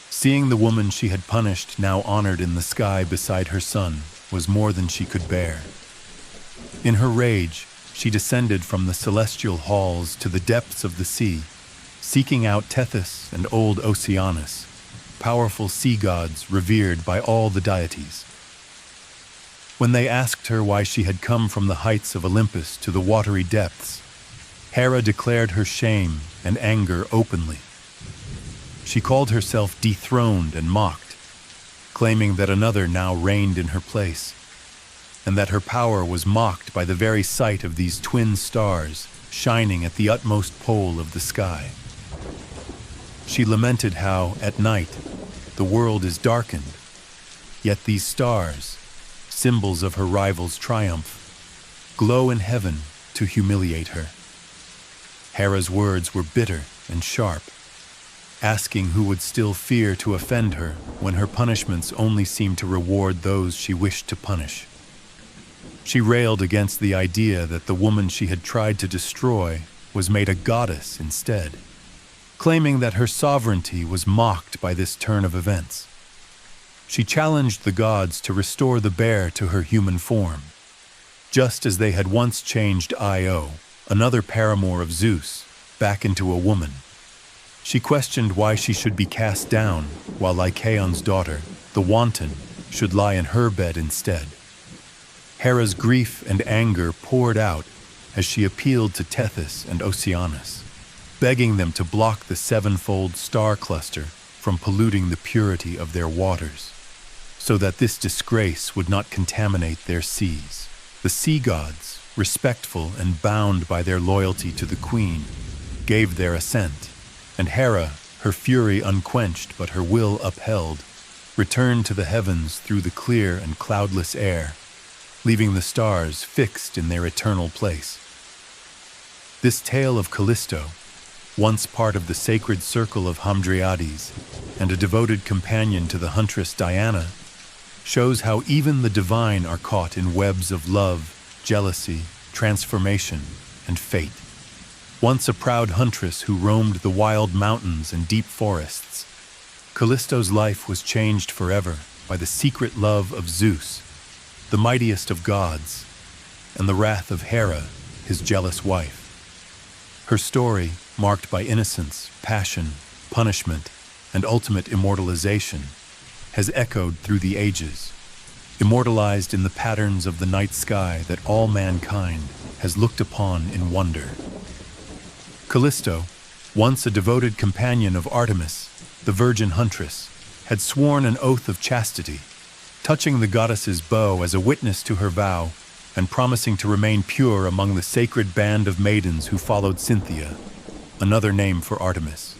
Seeing the woman she had punished now honored in the sky beside her son was more than she could bear. In her rage, she descended from the celestial halls to the depths of the sea, seeking out Tethys and old Oceanus, powerful sea gods revered by all the deities. When they asked her why she had come from the heights of Olympus to the watery depths, Hera declared her shame and anger openly. She called herself dethroned and mocked, claiming that another now reigned in her place, and that her power was mocked by the very sight of these twin stars shining at the utmost pole of the sky. She lamented how, at night, the world is darkened, yet these stars, symbols of her rival's triumph, glow in heaven to humiliate her. Hera's words were bitter and sharp, asking who would still fear to offend her when her punishments only seemed to reward those she wished to punish. She railed against the idea that the woman she had tried to destroy was made a goddess instead, claiming that her sovereignty was mocked by this turn of events. She challenged the gods to restore the bear to her human form, just as they had once changed Io, another paramour of Zeus, back into a woman. She questioned why she should be cast down, while Lycaon's daughter, the wanton, should lie in her bed instead. Hera's grief and anger poured out as she appealed to Tethys and Oceanus, begging them to block the sevenfold star cluster from polluting the purity of their waters, so that this disgrace would not contaminate their seas. The sea gods, respectful and bound by their loyalty to the queen, gave their assent, and Hera, her fury unquenched but her will upheld, returned to the heavens through the clear and cloudless air, leaving the stars fixed in their eternal place. This tale of Callisto, once part of the sacred circle of Hamadryades and a devoted companion to the huntress Diana, shows how even the divine are caught in webs of love, jealousy, transformation, and fate. Once a proud huntress who roamed the wild mountains and deep forests, Callisto's life was changed forever by the secret love of Zeus, the mightiest of gods, and the wrath of Hera, his jealous wife. Her story, marked by innocence, passion, punishment, and ultimate immortalization, has echoed through the ages, immortalized in the patterns of the night sky that all mankind has looked upon in wonder. Callisto, once a devoted companion of Artemis, the virgin huntress, had sworn an oath of chastity, touching the goddess's bow as a witness to her vow and promising to remain pure among the sacred band of maidens who followed Cynthia, another name for Artemis.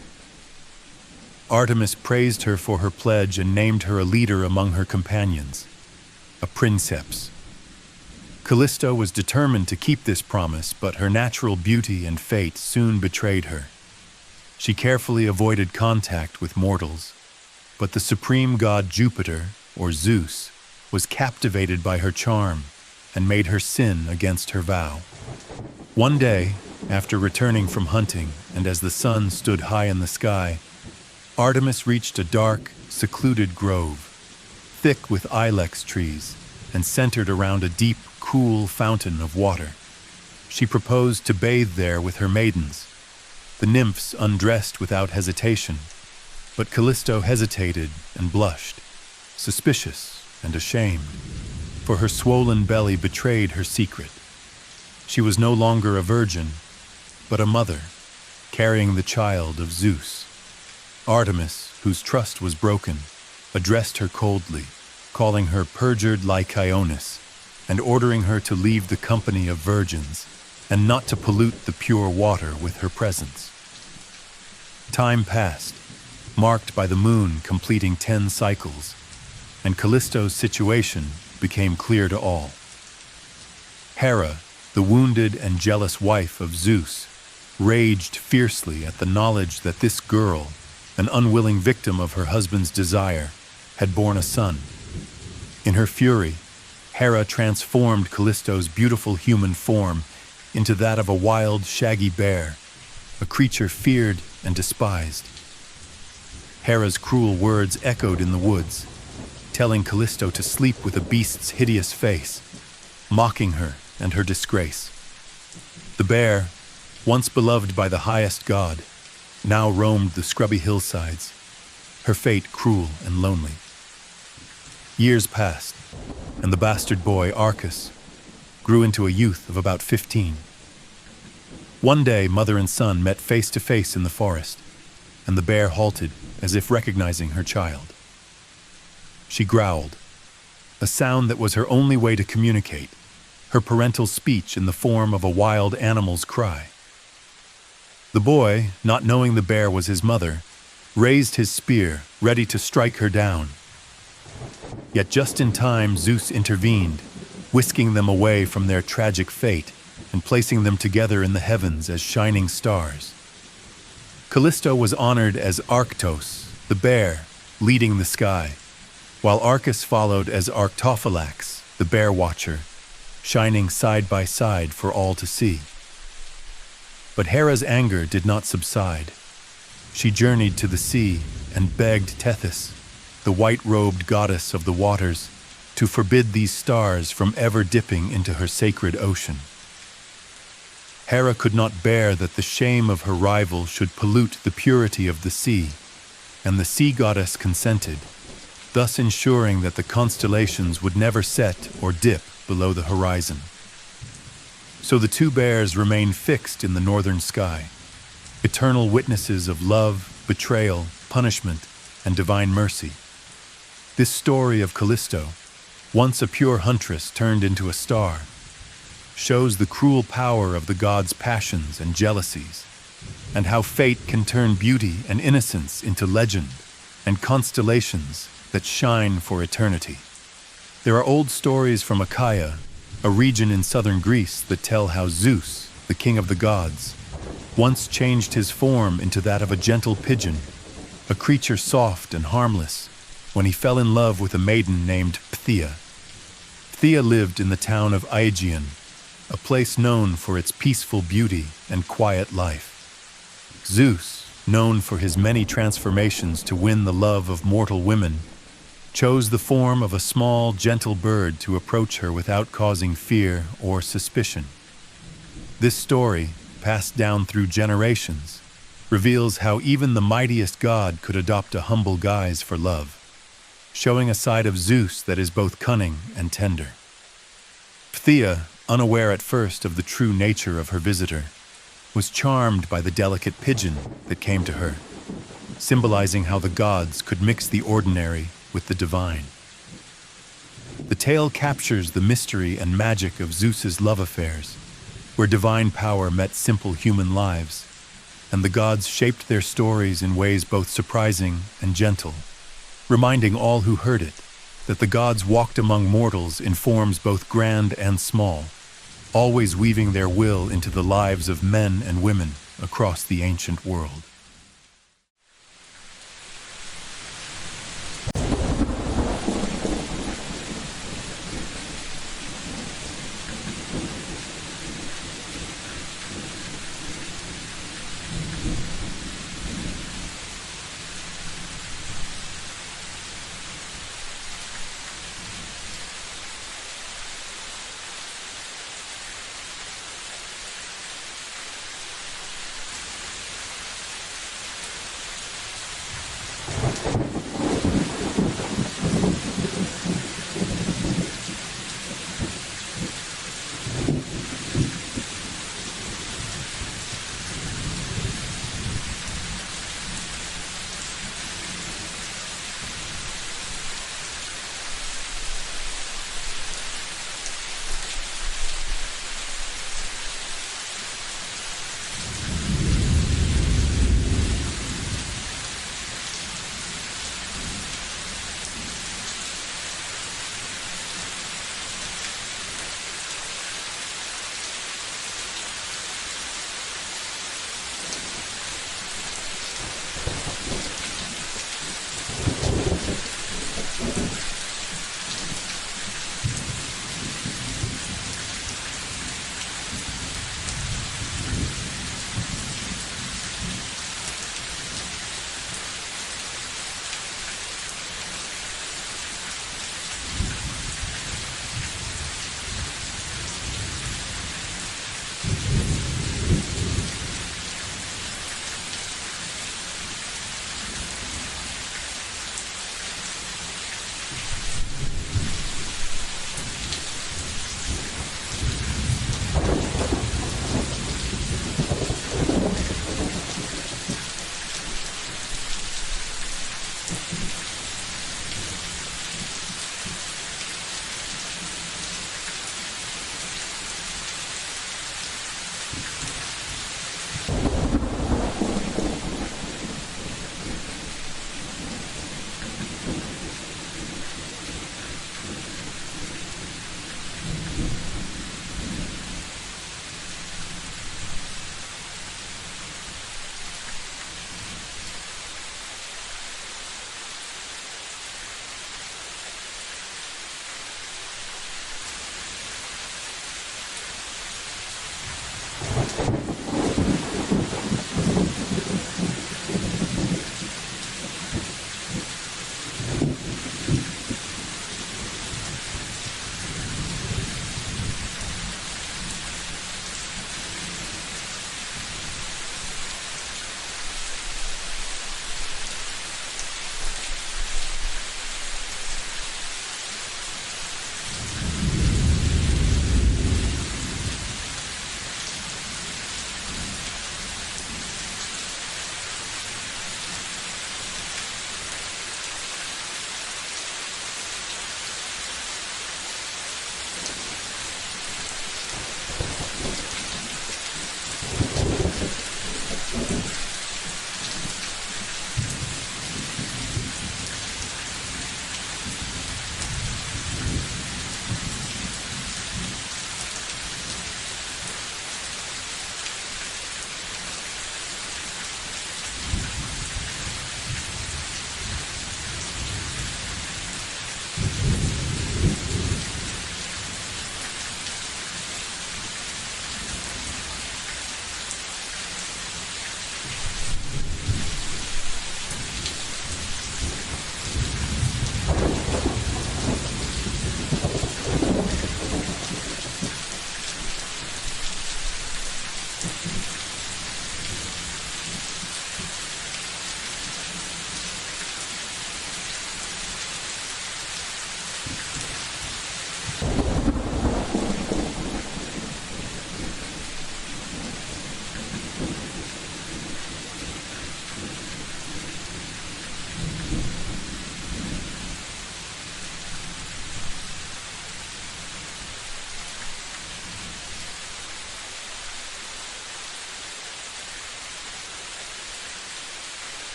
Artemis praised her for her pledge and named her a leader among her companions, a princeps. Callisto was determined to keep this promise, but her natural beauty and fate soon betrayed her. She carefully avoided contact with mortals, but the supreme god Jupiter, or Zeus, was captivated by her charm and made her sin against her vow. One day, after returning from hunting and as the sun stood high in the sky, Artemis reached a dark, secluded grove, thick with ilex trees and centered around a deep, cool fountain of water. She proposed to bathe there with her maidens. The nymphs undressed without hesitation, but Callisto hesitated and blushed, suspicious and ashamed, for her swollen belly betrayed her secret. She was no longer a virgin, but a mother, carrying the child of Zeus. Artemis, whose trust was broken, addressed her coldly, calling her perjured Lycaonis, and ordering her to leave the company of virgins, and not to pollute the pure water with her presence. Time passed, marked by the moon completing 10 cycles, and Callisto's situation became clear to all. Hera, the wounded and jealous wife of Zeus, raged fiercely at the knowledge that this girl, an unwilling victim of her husband's desire, had borne a son. In her fury, Hera transformed Callisto's beautiful human form into that of a wild, shaggy bear, a creature feared and despised. Hera's cruel words echoed in the woods, telling Callisto to sleep with a beast's hideous face, mocking her and her disgrace. The bear, once beloved by the highest god, now roamed the scrubby hillsides, her fate cruel and lonely. Years passed, and the bastard boy, Arcas, grew into a youth of about 15. One day, mother and son met face to face in the forest, and the bear halted as if recognizing her child. She growled, a sound that was her only way to communicate, her parental speech in the form of a wild animal's cry. The boy, not knowing the bear was his mother, raised his spear, ready to strike her down. Yet just in time, Zeus intervened, whisking them away from their tragic fate and placing them together in the heavens as shining stars. Callisto was honored as Arctos, the bear, leading the sky, while Arcas followed as Arctophylax, the bear watcher, shining side by side for all to see. But Hera's anger did not subside. She journeyed to the sea and begged Tethys, the white-robed goddess of the waters, to to forbid these stars from ever dipping into her sacred ocean. Hera could not bear that the shame of her rival should pollute the purity of the sea, and the sea goddess consented, thus ensuring that the constellations would never set or dip below the horizon. So the two bears remain fixed in the northern sky, eternal witnesses of love, betrayal, punishment, and divine mercy. This story of Callisto, once a pure huntress turned into a star, shows the cruel power of the gods' passions and jealousies, and how fate can turn beauty and innocence into legend and constellations that shine for eternity. There are old stories from Achaia, a region in southern Greece, that tell how Zeus, the king of the gods, once changed his form into that of a gentle pigeon, a creature soft and harmless, when he fell in love with a maiden named Phthia. Phthia lived in the town of Aegean, a place known for its peaceful beauty and quiet life. Zeus, known for his many transformations to win the love of mortal women, chose the form of a small, gentle bird to approach her without causing fear or suspicion. This story, passed down through generations, reveals how even the mightiest god could adopt a humble guise for love, showing a side of Zeus that is both cunning and tender. Phthia, unaware at first of the true nature of her visitor, was charmed by the delicate pigeon that came to her, symbolizing how the gods could mix the ordinary with the divine. The tale captures the mystery and magic of Zeus's love affairs, where divine power met simple human lives, and the gods shaped their stories in ways both surprising and gentle, reminding all who heard it that the gods walked among mortals in forms both grand and small, always weaving their will into the lives of men and women across the ancient world.